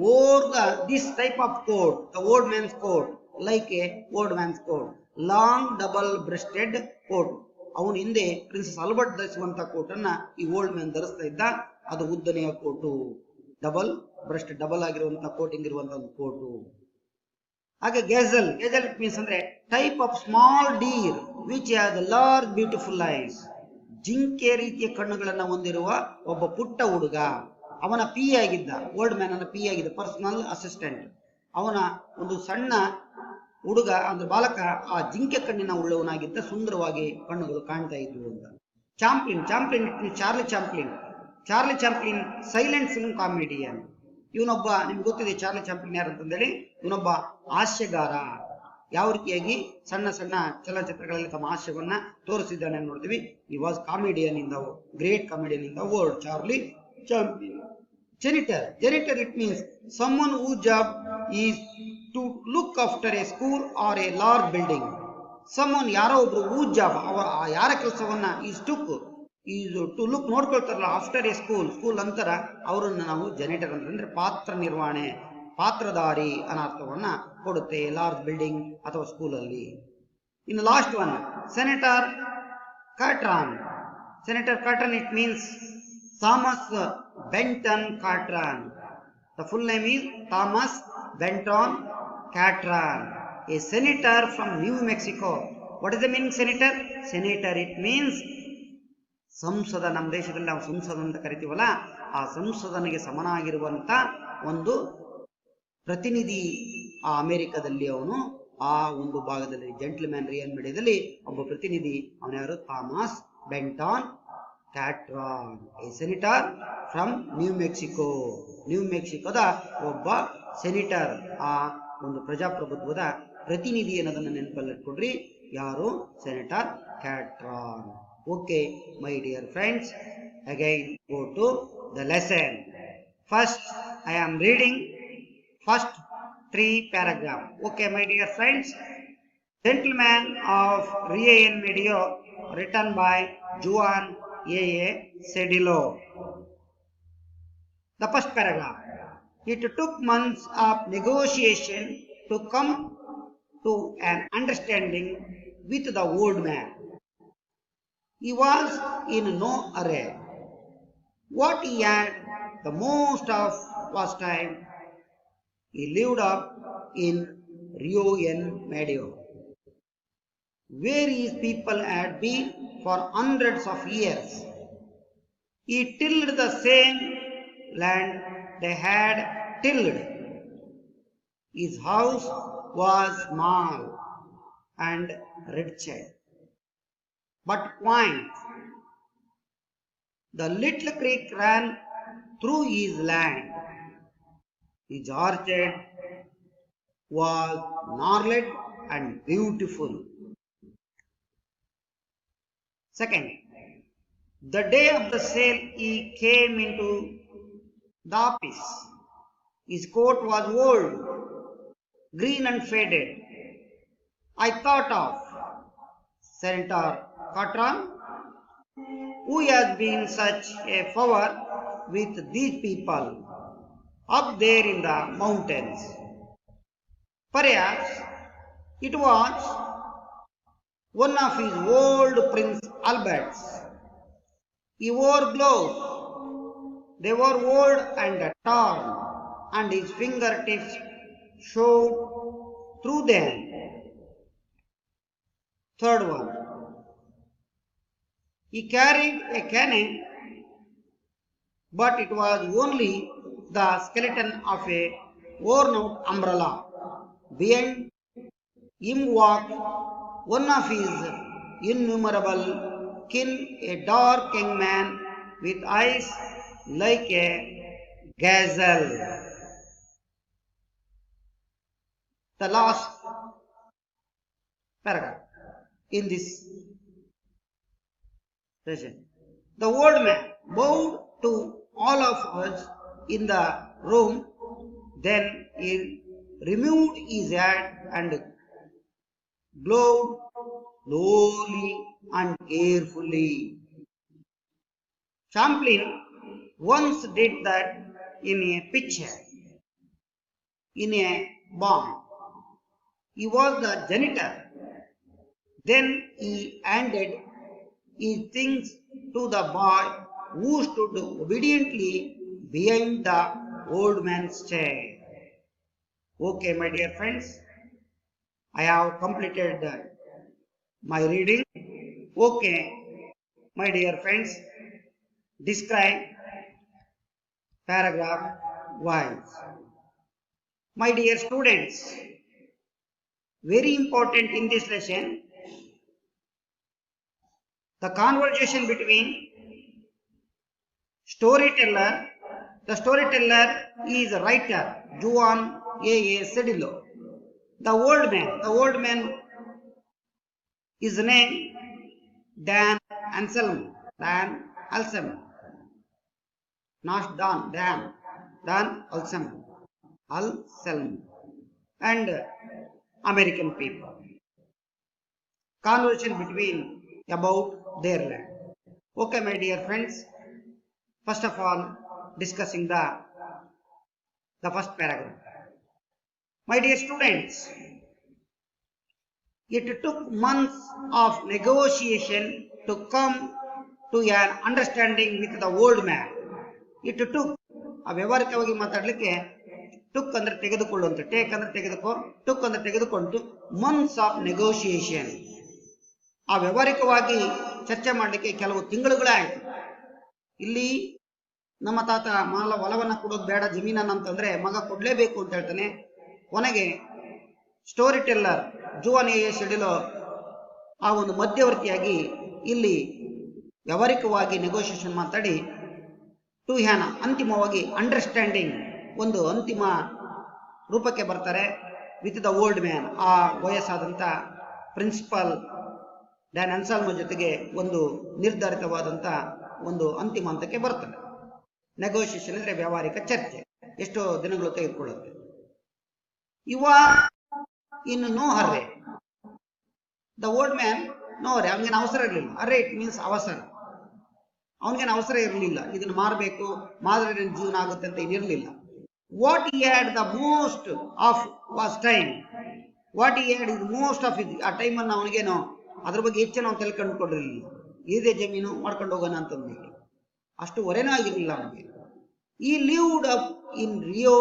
S1: wore this type of coat, the old man's coat, like a old man's coat, long double breasted coat. ಅವನು ಹಿಂದೆ princess Albert ಧರಿಸುವಂತ ಕೋಟನ್ನ ಈ old man ಧರಿಸ್ತಾ ಇದ್ದ. ಅದು ಉದ್ದನೆಯ coat, double breast, double ಆಗಿರುವಂತಹ coating ಇರುವಂತಹ ಒಂದು coat. ಹಾಗೆ ಗೆಜಲ್. ಗೆಜಲ್ ಇಟ್ ಮೀನ್ಸ್ ಅಂದ್ರೆ type of small Deere which has large beautiful ice. ಜಿಂಕೆ ರೀತಿಯ ಕಣ್ಣುಗಳನ್ನ ಹೊಂದಿರುವ ಒಬ್ಬ ಪುಟ್ಟ ಹುಡುಗ. ಅವನ ಪಿ ಆಗಿದ್ದ, ಓಲ್ಡ್ ಮ್ಯಾನ್ ಅನ್ನ ಪಿ ಆಗಿದ್ದ, ಪರ್ಸನಲ್ ಅಸಿಸ್ಟೆಂಟ್. ಅವನ ಒಂದು ಸಣ್ಣ ಹುಡುಗ ಅಂದ್ರೆ ಬಾಲಕ ಆ ಜಿಂಕೆ ಕಣ್ಣಿನ ಉಳ್ಳವನಾಗಿದ್ದ, ಸುಂದರವಾಗಿ ಕಣ್ಣುಗಳು ಕಾಣ್ತಾ ಇದ್ವು ಅಂತ. ಚಾಂಪ್ಲಿನ್ ಚಾರ್ಲಿ ಚಾಂಪ್ಲಿನ್ ಸೈಲೆಂಟ್ ಫಿಲ್ಮ್ ಕಾಮಿಡಿಯನ್. ಇವನೊಬ್ಬ, ನಿಮ್ಗೆ ಗೊತ್ತಿದೆ ಚಾರ್ಲಿ ಚಾಂಪ್ಲಿನ್ ಯಾರು ಅಂತಂದೇಳಿ, ಇವನೊಬ್ಬ ಹಾಸ್ಯಗಾರ. ಯಾವ ರೀತಿಯಾಗಿ ಸಣ್ಣ ಸಣ್ಣ ಚಲನಚಿತ್ರಗಳಲ್ಲಿ ತಮ್ಮ ಹಾಸ್ಯವನ್ನ ತೋರಿಸಿದ್ದಾನೆ ನೋಡ್ತೀವಿ. He was comedian in the great comedian in the world, Charlie Chaplin. Janitor it means someone whose job is to look after a school or a large building. Someone, ಯಾರೋ ಒಬ್ರು, whose job, ಯಾರ ಕೆಲಸವನ್ನ is to look, ನೋಡ್ಕೊಳ್ತಾರಲ್ಲ, after a school ಅಂತರ ಅವರನ್ನ ನಾವು ಜೆನಿಟರ್ ಅಂದ್ರೆ ಪಾತ್ರ ನಿರ್ವಹಣೆ, ಪಾತ್ರಧಾರಿ ಅನ್ನೋ ಅರ್ಥವನ್ನ ಕೊಡುತ್ತೆ ಲಾರ್ಜ್ ಬಿಲ್ಡಿಂಗ್ ಅಥವಾ ಸ್ಕೂಲಲ್ಲಿ. ಇನ್ನು last one, senator Catron. It means Thomas Benton Catron. The full name is Thomas Benton Catron, a senator from New Mexico. What is the meaning senator? Senator, it means ಸಂಸದ. ನಮ್ಮ ದೇಶದಲ್ಲಿ ನಾವು ಸಂಸದ ಅಂತ ಕರಿತೀವಲ್ಲ, ಆ ಸಂಸದನಿಗೆ ಸಮನಾಗಿರುವಂತ ಒಂದು ಪ್ರತಿನಿಧಿ ಆ ಅಮೆರಿಕದಲ್ಲಿ. ಅವನು ಆ ಒಂದು ಭಾಗದಲ್ಲಿ ಜೆಂಟ್ಲ್ಮ್ಯಾನ್ ರಿಯಲ್ ಮೀಡಿಯಾದಲ್ಲಿ ಒಬ್ಬ ಪ್ರತಿನಿಧಿ. ಅವನ ಯಾರು? ಥಾಮಸ್ ಬೆಂಟಾನ್ ಕ್ಯಾಟ್ರಾನ್, ಎ ಸೆನಿಟರ್ ಫ್ರಮ್ ನ್ಯೂ ಮೆಕ್ಸಿಕೋದ ಒಬ್ಬ ಸೆನಿಟರ್, ಆ ಒಂದು ಪ್ರಜಾಪ್ರಭುತ್ವದ ಪ್ರತಿನಿಧಿ ಅನ್ನೋದನ್ನ ನೆನಪಲ್ಲಿಟ್ಕೊಡ್ರಿ. ಯಾರು? Senator ಕ್ಯಾಟ್ರಾನ್. Okay, my dear friends, again go to the lesson. First, I am reading first 3 paragraphs. Okay, my dear friends, Gentleman of Rio and Medio, written by Juan A. Cedillo. The first paragraph. It took months of negotiation to come to an understanding with the old man. He was in no hurry. What he had the most of was time. He lived up in Rio and Medio, where his people had been for hundreds of years. He tilled the same land they had tilled. His house was small and wretched, but quaint. The little creek ran through his land. His orchard was gnarled and beautiful. Second, the day of the sale he came into the office. His coat was old, green and faded. I thought of Senator Catron, who has been such a favor with these people up there in the mountains. Perhaps it was one of his old Prince Albert's. He wore gloves. They were old and torn, and his fingertips showed through them. Third one. He carried a cane, but it was only the skeleton of a worn-out umbrella. Behind him walked one of his innumerable kin, a dark young man with eyes like a gazelle. The last paragraph in this session. The old man bowed to all of us in the room, then he removed his hat and glowed slowly and carefully. Champlain once did that in a picture, in a barn. He was the janitor. Then he handed his things to the boy who stood obediently behind the old man's chair. Okay, my dear friends, I have completed my reading. Okay, my dear friends, describe paragraph wise. My dear students, very important in this lesson, The conversation between storyteller, the storyteller is a writer, Juan A. Cedillo. The old man is named Dan Anselmo, not Dan Anselmo, and American people. Conversation between about their land. Okay, my dear friends, first of all, discussing the first paragraph. My dear students, it took months of negotiation to come to an understanding with the old man. It took, ಆ ವ್ಯವಹಾರಿಕವಾಗಿ ಮಾತಾಡಲಿಕ್ಕೆ took ಅಂದ್ರೆ ತೆಗೆದುಕೊಳ್ಳು ಅಂತ, take ಅಂದ್ರೆ ತೆಗೆದುಕೋ, took ಅಂದ್ರೆ ತೆಗೆದುಕೊಂಡು, months of negotiation, ಆ ವ್ಯವಹಾರಿಕವಾಗಿ ಚರ್ಚೆ ಮಾಡಲಿಕ್ಕೆ ಕೆಲವು ತಿಂಗಳುಗಳೇ ಆಯ್ತು. ಇಲ್ಲಿ ನಮ್ಮ ತಾತ ಹೊಲವನ್ನ ಕೊಡೋದು ಬೇಡ ಜಮೀನನ್ನ ಅಂತಂದ್ರೆ ಮಗ ಕೊಡ್ಲೇಬೇಕು ಅಂತ ಹೇಳ್ತಾನೆ. ಕೊನೆಗೆ ಸ್ಟೋರಿ ಟೆಲ್ಲರ್ ಜುವಾನ್ ಎ ಸೆಡಿಲೋ ಆ ಒಂದು ಮಧ್ಯವರ್ತಿಯಾಗಿ ಇಲ್ಲಿ ವ್ಯವಹಾರಿಕವಾಗಿ ನೆಗೋಷಿಯೇಷನ್ ಮಾತಾಡಿ ಟು ಹ್ಯಾನ್ ಅಂತಿಮವಾಗಿ ಅಂಡರ್ಸ್ಟ್ಯಾಂಡಿಂಗ್ ಒಂದು ಅಂತಿಮ ರೂಪಕ್ಕೆ ಬರ್ತಾರೆ ವಿತ್ ದ ಓಲ್ಡ್ ಮ್ಯಾನ್. ಆ ವಯಸ್ಸಾದಂಥ ಪ್ರಿನ್ಸಿಪಲ್ ಡ್ಯಾನ್ ಅನ್ಸಾಲ್ಮೋ ಜೊತೆಗೆ ಒಂದು ನಿರ್ಧಾರಿತವಾದಂಥ ಒಂದು ಅಂತಿಮ ಹಂತಕ್ಕೆ ಬರ್ತಾರೆ. ನೆಗೋಷಿಯೇಷನ್ ಅಂದರೆ ವ್ಯವಹಾರಿಕ ಚರ್ಚೆ, ಎಷ್ಟೋ ದಿನಗಳು ತೆಗೆದುಕೊಳ್ಳುತ್ತೆ. ಇವ ಇನ್ನು no hurry, the old man no hurry, ಅವನಿಗೇನು ಅವಸರ ಇರಲಿಲ್ಲ. ಅರೆ ಇಟ್ ಮೀನ್ಸ್ ಅವಸರ, ಅವನಿಗೇನು ಅವಸರ ಇರಲಿಲ್ಲ. ಇದನ್ನು ಮಾರಬೇಕು, ಮಾದ್ರೆ ಜೀವನ ಆಗುತ್ತೆ ಅಂತ ಏನಿರಲಿಲ್ಲ. What he had the most of was time, what he had is most of it, ಆ ಟೈಮನ್ನು ಅವನಿಗೇನೋ ಅದ್ರ ಬಗ್ಗೆ ಹೆಚ್ಚೇನೋ ಅಂತ ಕಂಡುಕೊಂಡಿರಲಿಲ್ಲ. ಇದೇ ಜಮೀನು ಮಾಡ್ಕೊಂಡು ಹೋಗೋಣ ಅಂತಂದ್ಬಿಟ್ಟು ಅಷ್ಟು ಹೊರೆನೂ ಆಗಿರಲಿಲ್ಲ ಅವನಿಗೆ. He lived up in Rio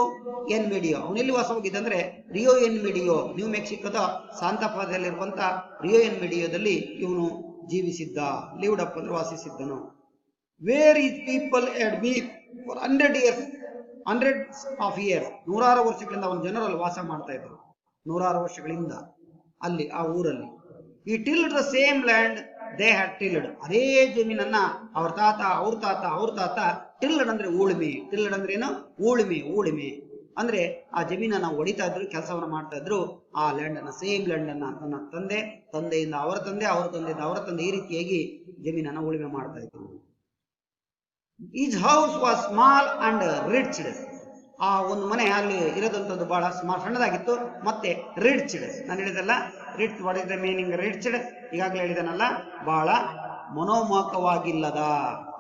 S1: en Medio, ಅವನೆಲ್ಲಿ ವಾಸವಾಗಿದ್ದ ಅಂದ್ರೆ ರಿಯೋ ಎನ್ ಮೆಡಿಯೋ, ನ್ಯೂ ಮೆಕ್ಸಿಕೋದ ಸಾಂತಾಫಾದಲ್ಲಿರುವಂತ ರಿಯೋ ಎನ್ ಮೆಡಿಯೋದಲ್ಲಿ ಇವನು ಜೀವಿಸಿದ್ದ. ಲಿವ್ಡ್ ಅಪ್ ಅಂದ್ರೆ ವಾಸಿಸಿದ್ದನು. Where his people had been for 100 of years, 100 ವರ್ಷಗಳಿಂದ ಅವನ ಜನರಲ್ಲಿ ವಾಸ ಮಾಡ್ತಾ ಇದ್ರು. 100 ವರ್ಷಗಳಿಂದ ಅಲ್ಲಿ ಆ ಊರಲ್ಲಿ. ಈ tilled the same land they had tilled, ಅದೇ ಜಮೀನನ್ನ ಅವ್ರ ತಾತ ಟಿಲ್ಡ್ ಅಂದ್ರೆ ಉಳುಮೆ. ಟಿಲ್ಡ್ ಅಂದ್ರೆ ಏನು? ಉಳುಮೆ ಅಂದ್ರೆ ಆ ಜಮೀನನ್ನ ಹೊಡಿತಾ ಇದ್ರು, ಕೆಲಸವನ್ನ ಮಾಡ್ತಾ ಇದ್ರು. ಆ ಲ್ಯಾಂಡ್ ಅನ್ನ, ಸೇಮ್ ಲ್ಯಾಂಡ್ ಅನ್ನ ತನ್ನ ತಂದೆಯಿಂದ ಅವರ ತಂದೆಯಿಂದ ಅವರ ತಂದೆ, ಈ ರೀತಿಯಾಗಿ ಜಮೀನನ್ನ ಉಳುಮೆ ಮಾಡ್ತಾ ಇದ್ರು. His house was small and wretched, ಆ ಒಂದು ಮನೆ ಅಲ್ಲಿ ಇರೋದಂಥದ್ದು ಬಹಳ ಸಣ್ಣದಾಗಿತ್ತು ಮತ್ತೆ ರಿಚ್ಡ್. ನಾನು ಹೇಳಿದಲ್ಲ rich, what is the meaning wretched, ಈಗಾಗಲೇ ಹೇಳಿದನಲ್ಲ, ಬಹಳ ಮನೋಮೋಹಕವಾಗಿಲ್ಲದ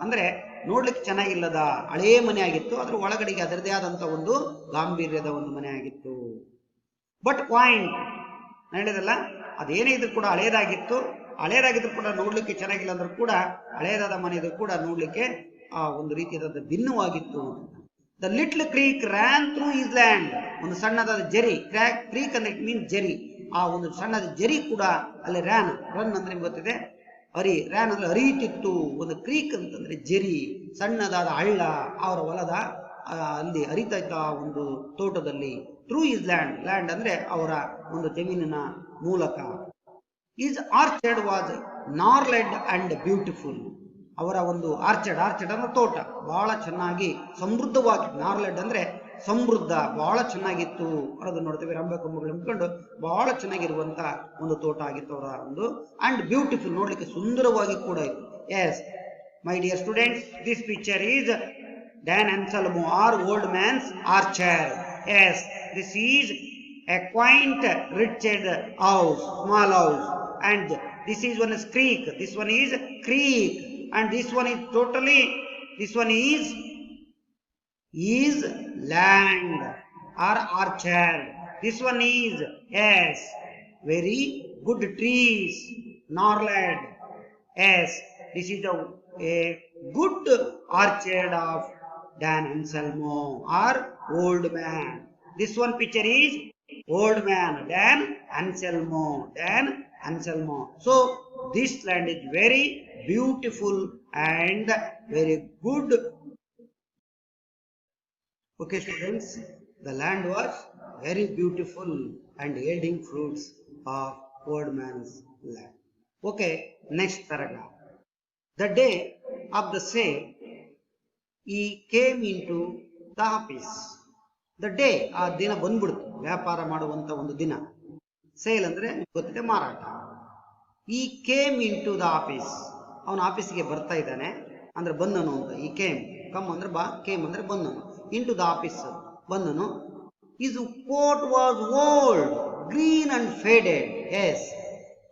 S1: ಅಂದ್ರೆ ನೋಡ್ಲಿಕ್ಕೆ ಚೆನ್ನಾಗಿಲ್ಲದ ಹಳೇ ಮನೆ ಆಗಿತ್ತು. ಅದ್ರ ಒಳಗಡೆಗೆ ಅದರದೇ ಆದಂತ ಒಂದು ಗಾಂಭೀರ್ಯದ ಒಂದು ಮನೆ ಆಗಿತ್ತು. ಬಟ್ ಪಾಯಿಂಟ್, ನಾನು ಹೇಳಿದಲ್ಲ, ಅದೇನೇ ಇದ್ರು ಕೂಡ ಹಳೇದಾಗಿದ್ರು ಕೂಡ ನೋಡ್ಲಿಕ್ಕೆ ಚೆನ್ನಾಗಿಲ್ಲ ಅಂದ್ರೂ ಕೂಡ, ಹಳೇದಾದ ಮನೆ ಇದ್ರು ಕೂಡ ನೋಡ್ಲಿಕ್ಕೆ ಆ ಒಂದು ರೀತಿಯಾದ ಭಿನ್ನವಾಗಿತ್ತು. The little creek ran through his land, ಒಂದು ಸಣ್ಣದಾದ ಜರಿ, ಕ್ರೀಕ್ ಅಂದ್ರೆ ಇಟ್ ಮೀನ್ಸ್ ಜರಿ, ಆ ಒಂದು ಸಣ್ಣದ ಜರಿ ಕೂಡ ಅಲ್ಲಿ ರನ್ ಅಂದ್ರೆ ಗೊತ್ತಿದೆ, ರ್ಯಾನ್ ಅಂದ್ರೆ ಹರಿಯುತ್ತಿತ್ತು. ಒಂದು ಕ್ರೀಕ್ ಅಂತಂದ್ರೆ ಜರಿ, ಸಣ್ಣದಾದ ಹಳ್ಳ ಅವರ ಹೊಲದ ಅಲ್ಲಿ ಹರಿತಾ ಇದ್ದ ಒಂದು ತೋಟದಲ್ಲಿ. ಥ್ರೂ ಇಸ್ ಲ್ಯಾಂಡ್ ಅಂದ್ರೆ ಅವರ ಒಂದು ಜಮೀನಿನ ಮೂಲಕ. His orchard was gnarled and beautiful, ಅವರ ಒಂದು ಆರ್ಚರ್ಡ್ ಅಂದ್ರೆ ತೋಟ ಬಹಳ ಚೆನ್ನಾಗಿ ಸಮೃದ್ಧವಾಗಿ, ನಾರ್ಲೆಡ್ ಅಂದ್ರೆ ಸಮೃದ್ಧ, ಬಹಳ ಚೆನ್ನಾಗಿತ್ತು. ಅದನ್ನು ನೋಡ್ತೇವೆ, ರಂಬೆ ಕೊಂಬುಗಳು ನಿಂತ್ಕೊಂಡು ಬಹಳ ಚೆನ್ನಾಗಿರುವಂತ ಒಂದು ತೋಟ ಆಗಿತ್ತು ಅವರ ಒಂದು. ಅಂಡ್ ಬ್ಯೂಟಿಫುಲ್, ನೋಡ್ಲಿಕ್ಕೆ ಸುಂದರವಾಗಿ ಕೂಡ ಇತ್ತು. Yes my dear students, this picture is Don Anselmo or old man's orchard. Yes, this is a quaint wretched house, small house, and this is one is creek, this one is creek, and this one is totally, this one is land or orchard. This one is, yes, very good trees, norland. Yes, this is a good orchard of Dan Anselmo or old man. This one picture is old man, Dan Anselmo. So this land is very beautiful and very good. Okay students, the land was very beautiful and yielding fruits of old man's land. Okay, next paragraph. The day of the sale, he came into the office. The day, ಆ ದಿನ ಬಂದ್ಬಿಡ್ತು, ವ್ಯಾಪಾರ ಮಾಡುವಂತ ಒಂದು ದಿನ. Sale ಅಂದ್ರೆ ಗೊತ್ತಿದೆ, ಮಾರಾಟ. He came into the office, ಅವನ ಆಫೀಸ್ಗೆ ಬರ್ತಾ ಇದ್ದಾನೆ ಅಂದ್ರೆ ಬಂದನು ಅಂತ. ಈ ಕೇಮ್, ಕಮ್ ಅಂದ್ರೆ ಬಾ, ಕೇಮ್ ಅಂದ್ರೆ ಬಂದನು. ಇನ್ ಟು ದ ಆಫೀಸ್ ಬಂದನು. His coat was old, green and faded. Yes,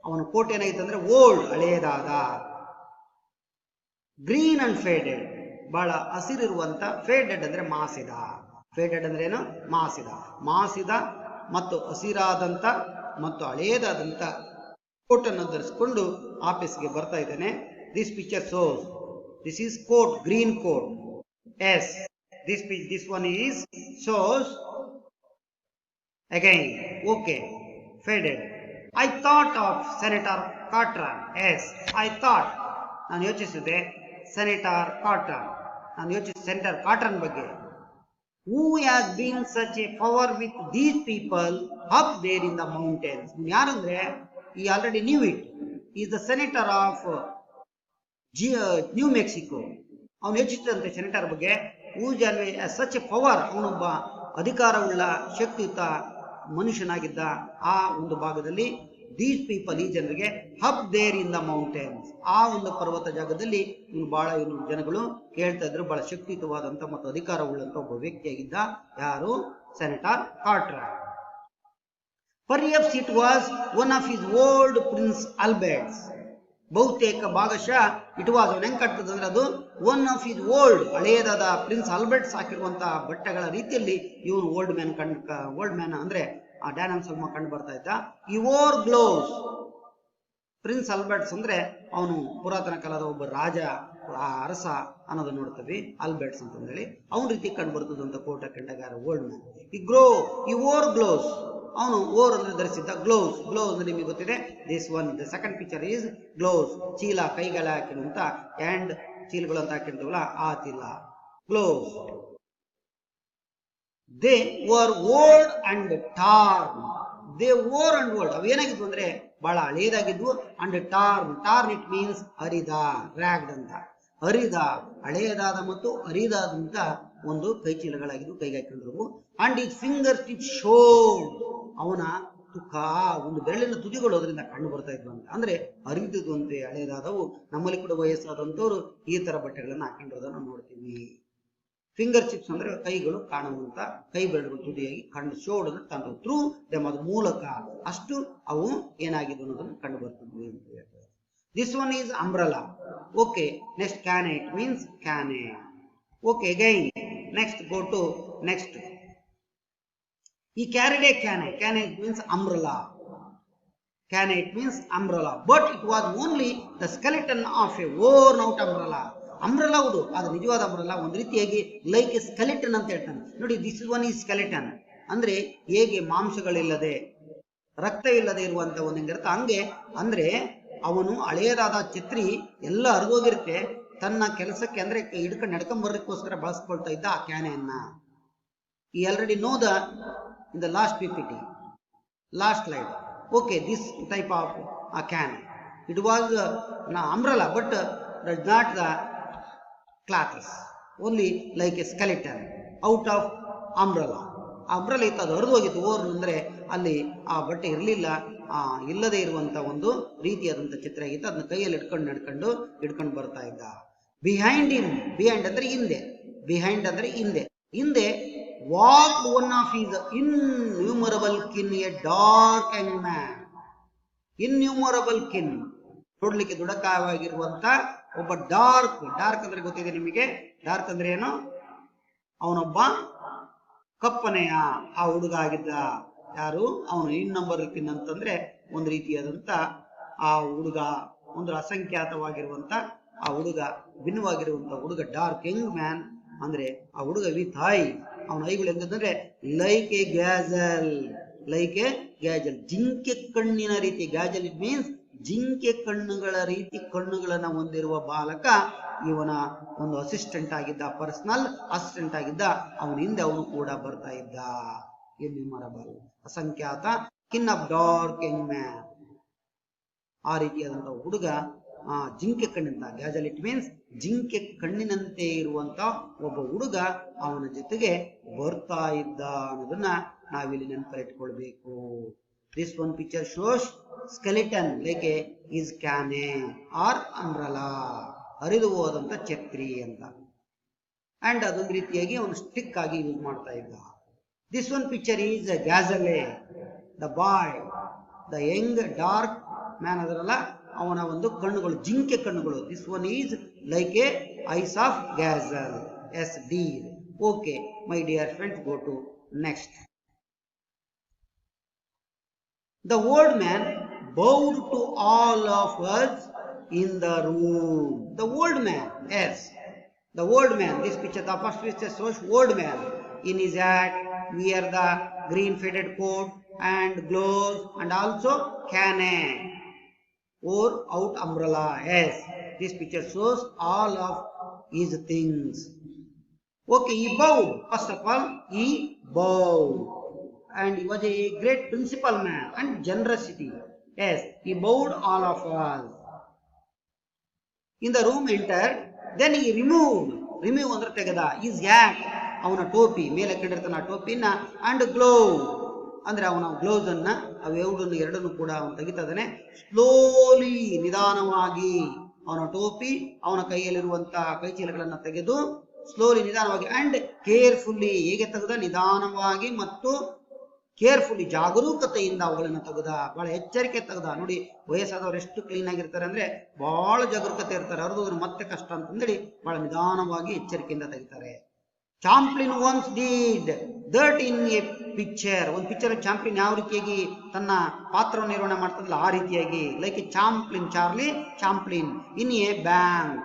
S1: ಅವನ ಕೋಟ್ ಏನಾಗಿತ್ತು ಅಂದ್ರೆ ಓಲ್ಡ್, ಹಳೆಯದಾದ. ಗ್ರೀನ್ ಅಂಡ್ ಫೇಡೆಡ್, ಬಹಳ ಹಸಿರಿರುವಂತ. ಫೇಡೆಡ್ ಅಂದ್ರೆ ಮಾಸಿದ. ಫೇಡೆಡ್ ಅಂದ್ರೆ ಏನು? ಮಾಸಿದ. ಮಾಸಿದ ಮತ್ತು ಹಸಿರಾದಂತ ಮತ್ತು ಹಳೆಯದಾದಂತ ಕೋಟ್ ಅನ್ನು ಧರಿಸಿಕೊಂಡು ಆಫೀಸ್ಗೆ ಬರ್ತಾ ಇದ್ದಾನೆ. This picture shows, this is coat, green coat. Yes, this one is shows again. Okay, faded. I thought of Senator Carter. Yes, I thought, ನಾನು ಯೋಚಿಸಿದೆ ಸೆನೆಟರ್ ಕಾರ್ಟರ್, ನಾನು ಯೋಚಿಸಿದೆ ಸೆನೆಟರ್ ಕಾರ್ಟರ್ ಬಗ್ಗೆ. Who has been such a power with these people up there in the mountains? ಯಾರಂದ್ರೆ, he already knew it. He is the senator of new Mexico. ಅವನು ಯೋಚಿಸಿದಂತೆ senator ಬಗ್ಗೆ. Who has such a power, ಅವನೊಬ್ಬ ಅಧಿಕಾರವುಳ್ಳ ಶಕ್ತಿಯುತ ಮನುಷ್ಯನಾಗಿದ್ದ ಆ ಒಂದು ಭಾಗದಲ್ಲಿ. These people, ಈ ಜನರಿಗೆ, up there in the mountains, ಆ ಒಂದು ಪರ್ವತ ಜಾಗದಲ್ಲಿ ಇನ್ನು ಬಹಳ ಜನಗಳು ಕೇಳ್ತಾ ಇದ್ರು. ಬಹಳ ಶಕ್ತಿಯುತವಾದಂತ ಮತ್ತು ಅಧಿಕಾರವುಳ್ಳಂತ ಒಬ್ಬ ವ್ಯಕ್ತಿಯಾಗಿದ್ದ. ಯಾರು? Senator Carter. Perhaps it was one of his old Prince Albert's. ಬಹುತೇಕ ಭಾಗಶಃ ಇಟ್ ವಾಸ್, ಅವನು ಹೆಂಗ್ ಕಾಣ್ತದಂದ್ರೆ ಅದು ಒನ್ ಆಫ್ ಹಿಸ್ ಓಲ್ಡ್, ಹಳೆಯದಾದ ಪ್ರಿನ್ಸ್ ಆಲ್ಬರ್ಟ್ಸ್ ಹಾಕಿರುವಂತಹ ಬಟ್ಟೆಗಳ ರೀತಿಯಲ್ಲಿ ಇವನು ಓಲ್ಡ್ ಮ್ಯಾನ್ ಅಂದ್ರೆ ಆ ಡ್ಯಾನಮ್ ಸಲ್ಮಾ ಕಂಡು ಬರ್ತಾ ಇದ್ದ. ಈ ಓರ್ ಗ್ಲೋವ್ಸ್. ಪ್ರಿನ್ಸ್ ಆಲ್ಬರ್ಟ್ಸ್ ಅಂದ್ರೆ ಅವನು ಪುರಾತನ ಕಾಲದ ಒಬ್ಬ ರಾಜ, ಅರಸ ಅನ್ನೋದನ್ನ ನೋಡ್ತೀವಿ, ಆಲ್ಬರ್ಟ್ಸ್ ಅಂತ ಹೇಳಿ. ಅವನ ರೀತಿ ಕಂಡು ಬರ್ತದಂತ ಕೋಟ ಕೆಂಡಗಾರ old man. He wore gloves, ಅವನು ಓರ್ ಅಂದ್ರೆ ಧರಿಸಿದ್ದ. ಗ್ಲೋವ್ಸ್, ಗ್ಲೋವ್ಸ್ ಅಂದ್ರೆ ನಿಮಗೆ ಗೊತ್ತಿದೆ. This one, the second picture is gloves, ಚೀಲ, ಕೈಗಳ ಹಾಕಿರುವಂತ ಹ್ಯಾಂಡ್ ಚೀಲಗಳು ಅಂತ ಹಾಕಿರ್ತೀವಲ್ಲ ಆ ಚೀಲ, gloves. They were old and torn. They were and old, ಅವೇನಾಗಿದ್ವು ಅಂದ್ರೆ ಬಹಳ ಹಳೆಯದಾಗಿದ್ವು. And torn, torn it means ಹರಿದ, ರ್ಯಾಗ್ಡ್ ಅಂತ. ಹರಿದ, ಹಳೆಯದಾದ ಮತ್ತು ಹರಿದಾದಂತ ಒಂದು ಕೈ ಚೀಲಗಳಾಗಿದ್ವು, ಕೈಗೆ ಹಾಕಿದ್ರು. And is finger tip showed, ಅವನ ತುಕ, ಒಂದು ಬೆರಳಿನ ತುದಿಗಳು ಅದರಿಂದ ಕಂಡು ಬರ್ತಾ ಇದ್ವು ಅಂತ. ಅಂದ್ರೆ ಹರಿದುವಂತೆ ಹಳೆಯದಾದವು. ನಮ್ಮಲ್ಲಿ ಕೂಡ ವಯಸ್ಸಾದಂತವ್ರು ಈ ತರ ಬಟ್ಟೆಗಳನ್ನ ಹಾಕೊಂಡಿರೋದನ್ನ ನೋಡ್ತೀವಿ. ಫಿಂಗರ್ ಚಿಪ್ಸ್ ಅಂದ್ರೆ ಕೈಗಳು ಕಾಣುವಂತ ಕೈ ಬೆರಳುಗಳು ತುದಿಯಾಗಿ ಕಂಡು, ಶೋಡ್ ಅಂದ್ರೆ ತಂದು, ಥ್ರೂ ದೆಮ್, ಅದ್ರ ಮೂಲಕ ಅಷ್ಟು ಅವು ಏನಾಗಿದ್ವು ಅನ್ನೋದನ್ನು ಕಂಡು ಬರ್ತಿದ್ವಿ ಅಂತ ಹೇಳ್ತಾರೆ. This one is umbrella. Okay, next cane it means cane. Okay, again next go to next. He carried a cane. Cane means umbrella. Cane means umbrella. But it was only the skeleton of a worn out umbrella. Umbrella ಹೌದು, ಅದು ನಿಜವಾದ umbrella. ಒಂದು ರೀತಿಯಾಗಿ like A skeleton ಅಂತ ಹೇಳ್ತಾನೆ ನೋಡಿ. This one is skeleton ಅಂದ್ರೆ ಹೇಗೆ ಮಾಂಸಗಳಿಲ್ಲದೆ, ರಕ್ತ ಇಲ್ಲದೆ ಇರುವಂತ ಒಂದು ಹೆಂಗಿರುತ್ತೆ ಹಂಗೆ. ಅಂದ್ರೆ ಅವನು ಹಳೆಯದಾದ ಛತ್ರಿ ಎಲ್ಲ ಹರಿದೋಗಿರುತ್ತೆ, ತನ್ನ ಕೆಲಸಕ್ಕೆ ಅಂದ್ರೆ ಹಿಡ್ಕೊಂಡು ನಡ್ಕೊಂಡ್ ಬರೋದಕ್ಕೋಸ್ಕರ ಬಳಸ್ಕೊಳ್ತಾ ಇದ್ದ ಆ ಕ್ಯಾನೆಯನ್ನ. He already know the in the last PPT, last slide. Okay, this type of a can, it was an umbrella, but does not the cloths, only like a skeleton out of umbrella. umbrella ಇತ್ತು, ಅದು ಹರಿದು ಹೋಗಿತ್ತು. Or ಅಂದ್ರೆ ಅಲ್ಲಿ ಆ ಬಟ್ಟೆ ಇರಲಿಲ್ಲ, ಇಲ್ಲದೆ ಇರುವಂತ ಒಂದು ರೀತಿಯಾದಂತ ಚಿತ್ರ ಆಗಿತ್ತು. ಅದನ್ನ ಕೈಯಲ್ಲಿ ಹಿಡ್ಕೊಂಡು ಬರ್ತಾ ಇದ್ದ. ಬಿಹೈಂಡ್ ಹಿಮ್, ಬಿಹೈಂಡ್ ಅಂದ್ರೆ ಹಿಂದೆ, ಬಿಹೈಂಡ್ ಅಂದ್ರೆ ಹಿಂದೆ, ಹಿಂದೆ walked one of his innumerable kin, a dark young man. Innumerable kin, ನೋಡ್ಲಿಕ್ಕೆ ದುಡಕವಾಗಿರುವಂತ ಒಬ್ಬ ಡಾರ್ಕ್. ಡಾರ್ಕ್ ಅಂದ್ರೆ ಗೊತ್ತಿದೆ ನಿಮಗೆ, ಡಾರ್ಕ್ ಅಂದ್ರೆ ಏನು? ಅವನೊಬ್ಬ ಕಪ್ಪನೆಯ ಆ ಹುಡುಗ ಆಗಿದ್ದ. ಯಾರು ಅವನು? ಇನ್ ನಂಬರ್ ಕಿನ್ ಅಂತಂದ್ರೆ ಒಂದು ರೀತಿಯಾದಂತ ಆ ಹುಡುಗ, ಒಂದು ಅಸಂಖ್ಯಾತವಾಗಿರುವಂತ ಆ ಹುಡುಗ, ಭಿನ್ನವಾಗಿರುವಂತ ಹುಡುಗ. ಡಾರ್ಕ್ ಯಂಗ್ ಮ್ಯಾನ್ ಅಂದ್ರೆ ಆ ಹುಡುಗ ವಿತ್ ಐ, ಅವನ ಐಗಳು ಹೆಂಗಂದ್ರೆ ಲೈಕ್ ಎ ಗ್ಯಾಜಲ್, ಲೈಕ್ ಎ ಗ್ಯಾಜಲ್, ಜಿಂಕೆ ಕಣ್ಣಿನ ರೀತಿ. ಗ್ಯಾಜಲ್ ಇಟ್ ಮೀನ್ಸ್ ಜಿಂಕೆ ಕಣ್ಣುಗಳ ರೀತಿ ಕಣ್ಣುಗಳನ್ನ ಹೊಂದಿರುವ ಬಾಲಕ. ಇವನ ಒಂದು ಅಸಿಸ್ಟೆಂಟ್ ಆಗಿದ್ದ, ಪರ್ಸನಲ್ ಅಸಿಸ್ಟೆಂಟ್ ಆಗಿದ್ದ. ಅವನ ಹಿಂದೆ ಅವನು ಕೂಡ ಬರ್ತಾ ಇದ್ದ. ಎನ್ನಿಮರಬಲ್, ಅಸಂಖ್ಯಾತ, ಕಿನ್ ಆಫ್ ಡಾರ್ಕ್ ಯಂಗ್ ಮ್ಯಾನ್. ಆ ರೀತಿಯಾದಂತಹ ಹುಡುಗ ಜಿಂಕೆ ಕಣ್ಣಿಂದ, ಗ್ಯಾಜಲ್ ಇಟ್ ಮೀನ್ಸ್ ಜಿಂಕೆ ಕಣ್ಣಿನಂತೆ ಇರುವಂತ ಒಬ್ಬ ಹುಡುಗ ಅವನ ಜೊತೆಗೆ ಬರ್ತಾ ಇದ್ದ ಅನ್ನೋದನ್ನ ನಾವಿಲ್ಲಿ ನೆನಪಲ್ಲಿಟ್ಕೊಳ್ಬೇಕು. This one picture shows skeleton like his cane or umbrella, ಹರಿದು ಹೋದಂತ ಛತ್ರಿ ಅಂತ. ಅಂಡ್ ಅದೊಂದು ರೀತಿಯಾಗಿ ಅವನು ಸ್ಟಿಕ್ ಆಗಿ ಯೂಸ್ ಮಾಡ್ತಾ ಇದ್ದ. This one picture is gazelle, the boy, the young dark man ಅದರಲ್ಲ, ಅವನ ಒಂದು ಕಣ್ಣುಗಳು ಜಿಂಕೆ ಕಣ್ಣುಗಳು. This one is like a eyes of gazelle, as deer. Okay my dear friends, go to next. The old man bowed to all of us in the room. The old man, yes, the old man. This picture, the first picture shows old man. In his hat, wear the green faded coat and gloves, and also cane or out umbrella. Yes, this picture shows all of his things. Okay, he bowed. First of all, he bowed. And he was a great principal man and generosity. Yes, he bowed all of us. In the room entered, then he removed ಅಂದ್ರೆ ತೆಗೆದ, his hat, ಅವನ ಟೋಪಿ, ಮೇಲೆ ಕೆಡಿರ್ತಾನ ಟೋಪಿನ, and glove ಅಂದ್ರೆ ಅವನ gloves ಅನ್ನ, ಅವೆರಡನ್ನು ಎರಡನ್ನು ಕೂಡ ಅವನು ತೆಗಿತಾ ಇದ್ದಾನೆ. ಸ್ಲೋಲಿ, ನಿಧಾನವಾಗಿ ಅವನ ಟೋಪಿ, ಅವನ ಕೈಯಲ್ಲಿರುವಂತ ಕೈ ಚೀಲಗಳನ್ನ ತೆಗೆದು ಸ್ಲೋಲಿ, ನಿಧಾನವಾಗಿ, ಅಂಡ್ ಕೇರ್ಫುಲ್ಲಿ, ಹೇಗೆ ತೆಗೆದ, ನಿಧಾನವಾಗಿ ಮತ್ತು ಕೇರ್ಫುಲಿ, ಜಾಗರೂಕತೆಯಿಂದ ಅವುಗಳನ್ನು ತೆಗೆದ, ಬಹಳ ಎಚ್ಚರಿಕೆ ತೆಗೆದ. ನೋಡಿ, ವಯಸ್ಸಾದವ್ರು ಎಷ್ಟು ಕ್ಲೀನ್ ಆಗಿರ್ತಾರೆ ಅಂದ್ರೆ ಬಹಳ ಜಾಗರೂಕತೆ ಇರ್ತಾರೆ, ಹರಿದೋದ್ರೆ ಮತ್ತೆ ಕಷ್ಟ ಅಂತಂದೇಳಿ ಬಹಳ ನಿಧಾನವಾಗಿ ಎಚ್ಚರಿಕೆಯಿಂದ ತೆಗಿತಾರೆ. Chaplin once did that in a picture. ಒಂದು ಪಿಕ್ಚರ್ ಚಾಂಪ್ಲಿನ್ ಯಾವ ರೀತಿಯಾಗಿ ತನ್ನ ಪಾತ್ರವನ್ನು ನಿರ್ವಹಣೆ ಮಾಡ್ತದಲ್ಲ ಆ ರೀತಿಯಾಗಿ, like a Chaplin, Charlie Chaplin, in a bank,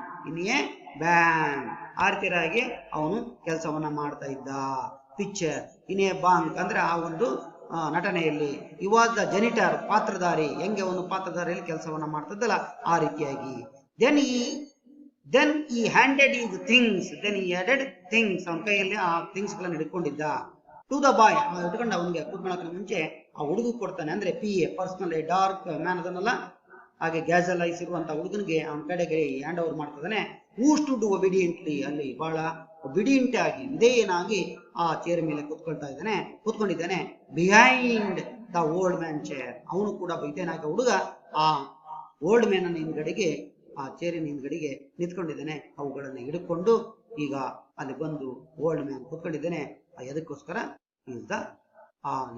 S1: ಆ ರೀತಿಯಾಗಿ ಅವನು ಕೆಲಸವನ್ನ ಮಾಡ್ತಾ ಇದ್ದ. ಪಿಕ್ಚರ್ ಇನ್ ಎ ಬಾಂಕ್ ಅಂದ್ರೆ ಆ ಒಂದು ನಟನೆಯಲ್ಲಿ. ಈ ವಾಸ್ ದ ಜೆನಿಟರ್, ಪಾತ್ರಧಾರಿ, ಹೆಂಗೆ ಅವನು ಪಾತ್ರಧಾರಿಯಲ್ಲಿ ಕೆಲಸವನ್ನ ಮಾಡ್ತಿದ್ದಲ್ಲ ಆ ರೀತಿಯಾಗಿ. ದೆನ್ ಈ ಹ್ಯಾಂಡೆಡ್ ಈಸ್ ಥಿಂಗ್ಸ್, ದೆನ್ ಈ ಹ್ಯಾಡೆಡ್ ಥಿಂಗ್ಸ್, ಅವನ ಕೈಯಲ್ಲಿ ಆ ಥಿಂಗ್ಸ್ ಗಳನ್ನ ಹಿಡ್ಕೊಂಡಿದ್ದ. ಟು ದ ಬಾಯ್, ಇಟ್ಕೊಂಡು ಅವನಿಗೆ ಕೂತ್ಕೊಳ್ಳೋಕೆ ಮುಂಚೆ ಆ ಹುಡುಗ ಕೊಡ್ತಾನೆ, ಅಂದ್ರೆ PA, ಪರ್ಸನಲ್ ಡಾರ್ಕ್ ಮ್ಯಾನ್ ಅದನ್ನಲ್ಲ, ಹಾಗೆ ಗ್ಯಾಜಲ್ ಐಸ್ ಇರುವಂತ ಹುಡುಗನಿಗೆ ಅವನ ಕಡೆಗೆ ಹ್ಯಾಂಡ್ ಓವರ್ ಮಾಡ್ತಿದ್ದಾನೆ. ಹೂ ಸ್ಟುಡ್ ಒಬಿಡಿಯಂಟ್ಲಿ, ಅಲ್ಲಿ ಬಹಳ ಒಬಿಡಿಯಂಟ್ ಆಗಿ, ವಿಧೇಯನಾಗಿ ಆ ಚೇರ್ ಮೇಲೆ ಕೂತ್ಕೊಂಡಿದ್ದಾನೆ. Behind the old man chair, ಅವನು ಕೂಡ ವಿಧೇಯನಾಗಿ ಹುಡುಗ ಆ ಓಲ್ಡ್ ಮ್ಯಾನ್ ಹಿಂದ್ಗಡೆಗೆ, ಆ ಚೇರಿನ ಹಿಂದ್ಗಡೆಗೆ ನಿಂತ್ಕೊಂಡಿದ್ದಾನೆ. ಅವುಗಳನ್ನು ಹಿಡ್ಕೊಂಡು ಈಗ ಅಲ್ಲಿ ಬಂದು ಓಲ್ಡ್ ಮ್ಯಾನ್ ಕೂತ್ಕೊಂಡಿದ್ದಾನೆ. ಎದಕ್ಕೋಸ್ಕರ? Is the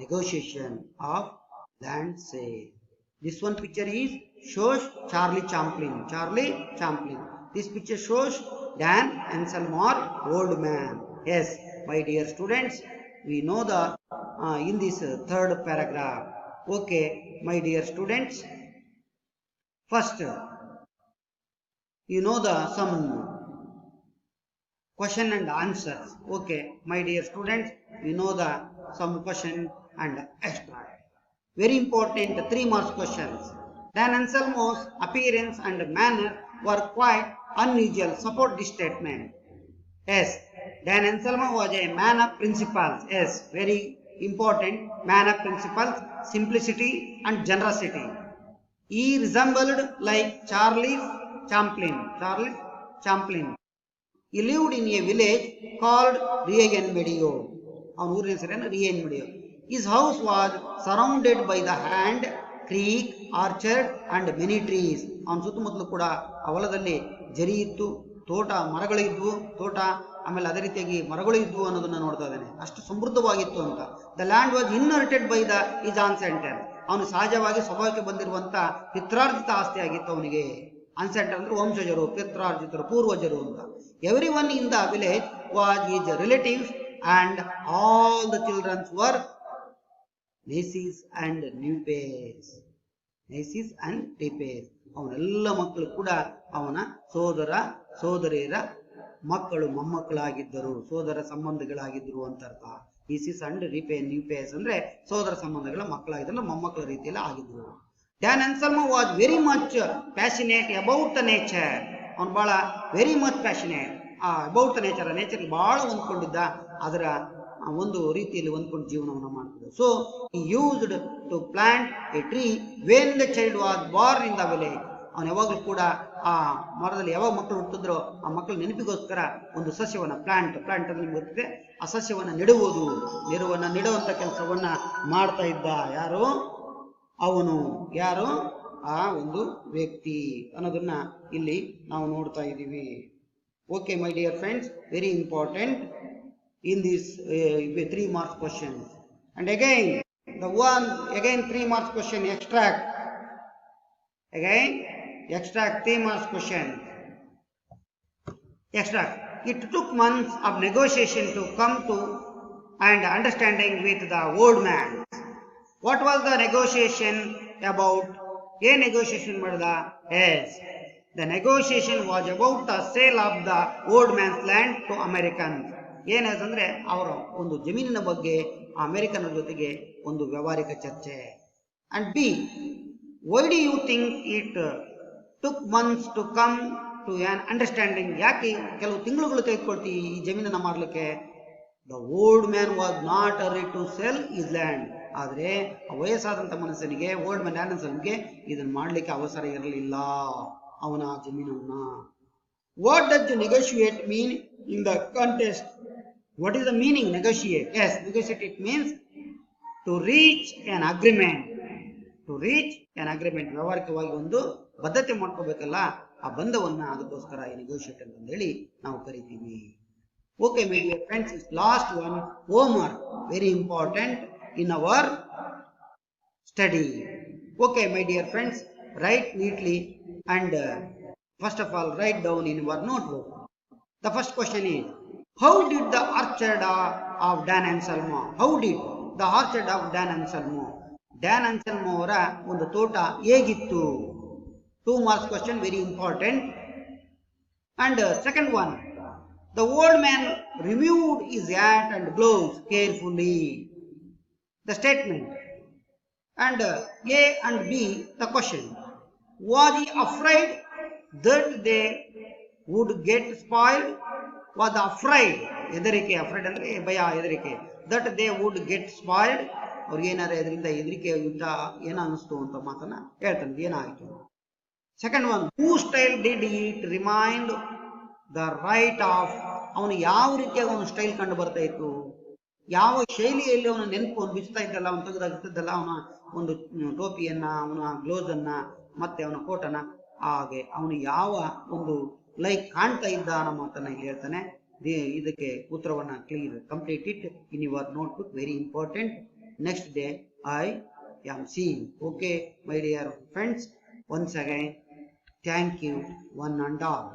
S1: negotiation of land sale. This one picture shows Charlie Chaplin. This picture shows Dan Anselmore, old man. Yes, my dear students, we know the in this third paragraph. Okay, my dear students, first you know the some question and answers. Okay, my dear students, we know the some question and extra. Very important 3 marks questions. Dan Anselmo's appearance and manner were quite unusual. Support this statement. Yes, Dan Anselmo was a man of principles. Yes, very important man of principles, simplicity and generosity. He resembled like Charlie Chaplin. He lived in a village called MEDIO. ಅವನ ಊರಿನ ಹೆಸರೇನು? MEDIO. His house was surrounded by the hand, creek, orchard and many trees. ಅವನ ಸುತ್ತಮುತ್ತಲು ಕೂಡ ಆ ಹೊಲದಲ್ಲಿ ಜರಿ ಇತ್ತು, ತೋಟ, ಮರಗಳು ಇದ್ವು, ಆಮೇಲೆ ಅದೇ ರೀತಿಯಾಗಿ ಮರಗಳು ಇದ್ವು ಅನ್ನೋದನ್ನ ನೋಡ್ತಾ ಇದ್ದಾನೆ. ಅಷ್ಟು ಸಮೃದ್ಧವಾಗಿತ್ತು ಅಂತ. The land was inherited by the his ancestor. ಅವನು ಸಹಜವಾಗಿ ಸ್ವಭಾವಕ್ಕೆ ಬಂದಿರುವಂತ ಪಿತ್ರಾರ್ಜಿತ ಆಸ್ತಿ ಆಗಿತ್ತು ಅವನಿಗೆ. ಆನ್ಸೆಂಟರ್ ಅಂದ್ರೆ ವಂಶಜರು, ಪಿತ್ರಾರ್ಜಿತರು, ಪೂರ್ವಜರು ಅಂತ. Everyone in the village was his relatives and all the childrens were nieces and nephews. ಅವನೆಲ್ಲ ಮಕ್ಕಳು ಕೂಡ ಅವನ ಸೋದರ ಸೋದರಿಯರ ಮಕ್ಕಳು, ಮೊಮ್ಮಕ್ಕಳಾಗಿದ್ದರು, ಸೋದರ ಸಂಬಂಧಗಳಾಗಿದ್ದರು ಅಂತ ಅರ್ಥ. nieces and nephews ಅಂದ್ರೆ ಸೋದರ ಸಂಬಂಧಗಳ ಮಕ್ಕಳಾಗಿದ್ದರು, ಮೊಮ್ಮಕ್ಕಳ ರೀತಿಯಲ್ಲಿ ಆಗಿದ್ರು. Dan Anselmo was very much passionate about the nature. ಅವನು ಬಹಳ very much passionate about the nature, nature ಬಹಳ ಹೊಂದ್ಕೊಂಡಿದ್ದ, ಅದರ ಒಂದು ರೀತಿಯಲ್ಲಿ ಹೊಂದ್ಕೊಂಡು ಜೀವನವನ್ನು ಮಾಡ್ತಿದ್ದ. So he used to plant a tree when the child was born in the village. ಅವನು ಯಾವಾಗಲೂ ಕೂಡ ಆ ಮರದಲ್ಲಿ ಯಾವಾಗ ಮಕ್ಕಳು ಹುಟ್ಟಿದ್ರೋ ಆ ಮಕ್ಕಳ ನೆನಪಿಗೋಸ್ಕರ ಒಂದು ಸಸ್ಯವನ್ನ ಪ್ಲಾಂಟ್ ಅಂದ್ರೆ ನಿಮ್ಗೆ ಗೊತ್ತಿದೆ, ಆ ಸಸ್ಯವನ್ನ ನೆಡುವಂತ ಕೆಲಸವನ್ನ ಮಾಡ್ತಾ ಇದ್ದ. ಯಾರು? ಅವನು. ಯಾರು? ಆ ಒಂದು ವ್ಯಕ್ತಿ ಅನ್ನೋದನ್ನ ಇಲ್ಲಿ ನಾವು ನೋಡ್ತಾ ಇದ್ದೀವಿ. Okay my dear friends, very important in this 3 marks question. And again 3 marks question, extract 3 marks question. Extract. It took months of negotiation to come to and understanding with the old man. What was the negotiation about? A negotiation madada? Yes, the negotiation was about the sale of the old man's land to Americans. ಏನಾಯ್ತಂದ್ರೆ ಅವರ ಒಂದು ಜಮೀನಿನ ಬಗ್ಗೆ ಅಮೆರಿಕನರ ಜೊತೆಗೆ ಒಂದು ವ್ಯಾವಹಾರಿಕ ಚರ್ಚೆ. And B, why do you think it took months to come to an understanding? ಯಾಕೆ ಕೆಲವು ತಿಂಗಳುಗಳು ತೆಗೆದುಕೊಳ್ತಿ ಈ ಜಮೀನನ್ನ ಮಾರಲಿಕ್ಕೆ? The old man was not ready to sell his land. ಆದ್ರೆ ವಯಸ್ಸಾದಂತ ಮನುಷ್ಯನಿಗೆ, ಓಲ್ಡ್ ಮ್ಯಾನ್ ಯಾರನ್ಸನಿಗೆ ಇದನ್ನ ಮಾಡ್ಲಿಕ್ಕೆ ಅವಸರ ಇರಲಿಲ್ಲ ಅವನ ಜಮೀನನ್ನ. What does negotiate mean in the context? What is the meaning negotiate? Yes, negotiate it means to reach an agreement. To reach an agreement. ವ್ಯವಹಾರಿಕವಾಗಿ ಒಂದು ಬದ್ಧತೆ ಮಾಡ್ಕೋಬೇಕಲ್ಲ, ಆ ಬಂಧವನ್ನ ಅದಕ್ಕೋಸ್ಕರ ಈ negotiate ಅಂತ ಹೇಳಿ ನಾವು ಕರಿತೀವಿ. Okay my dear friends, this last one, homework, very important in our study. Okay my dear friends, write neatly and first of all, write down in your notebook. The first question is, how did the orchard of Dan Anselmo? How did the orchard of Dan Anselmo? Dan Anselmo ಅವರ ಒಂದು ತೋಟ ಹೇಗಿತ್ತು? 2 marks question, very important. And second one, the old man removed his hat and gloves carefully. The statement. And A and B, the question. Was he afraid that they would get spoiled? Was afraid, ಹೆದರಿಕೆ, afraid ಅಂದ್ರೆ ಭಯ, ಹೆದರಿಕೆ. That they would get spoiled, ಅವ್ರಿಗೆ ಏನಾರ ಇದರಿಂದ ಹೆದರಿಕೆ ಯುದ್ಧ ಏನ ಅನಿಸ್ತು ಅಂತ ಮಾತನ್ನ ಹೇಳ್ತಾನೆ, ಏನಾಯ್ತು. Second one, who style did it remind the right of? ಅವನು ಯಾವ ರೀತಿಯಾಗಿ ಅವನು ಸ್ಟೈಲ್ ಕಂಡು ಬರ್ತಾ ಇತ್ತು, ಯಾವ ಶೈಲಿಯಲ್ಲಿ ಅವನ ನೆನಪು ಬಿಸ್ತಾ ಇದ್ದಲ್ಲ, ಅವನು ತೆಗೆದಾಗ್ತಿದ್ದಲ್ಲ ಅವನ ಒಂದು ಟೋಪಿಯನ್ನ, ಅವನ ಗ್ಲೋಸ್ ಅನ್ನ, ಮತ್ತೆ ಅವನ ಕೋಟನ, ಹಾಗೆ ಅವನು ಯಾವ ಒಂದು ಲೈಕ್ ಕಾಣ್ತಾ ಇದ್ದ ಅನ್ನೋ ಮಾತನ್ನ ಇಲ್ಲಿ ಹೇಳ್ತಾನೆ. ಇದಕ್ಕೆ ಉತ್ತರವನ್ನ clear, complete it in your notebook, very important. Next day I am seeing. Okay my dear friends, once again thank you one and all.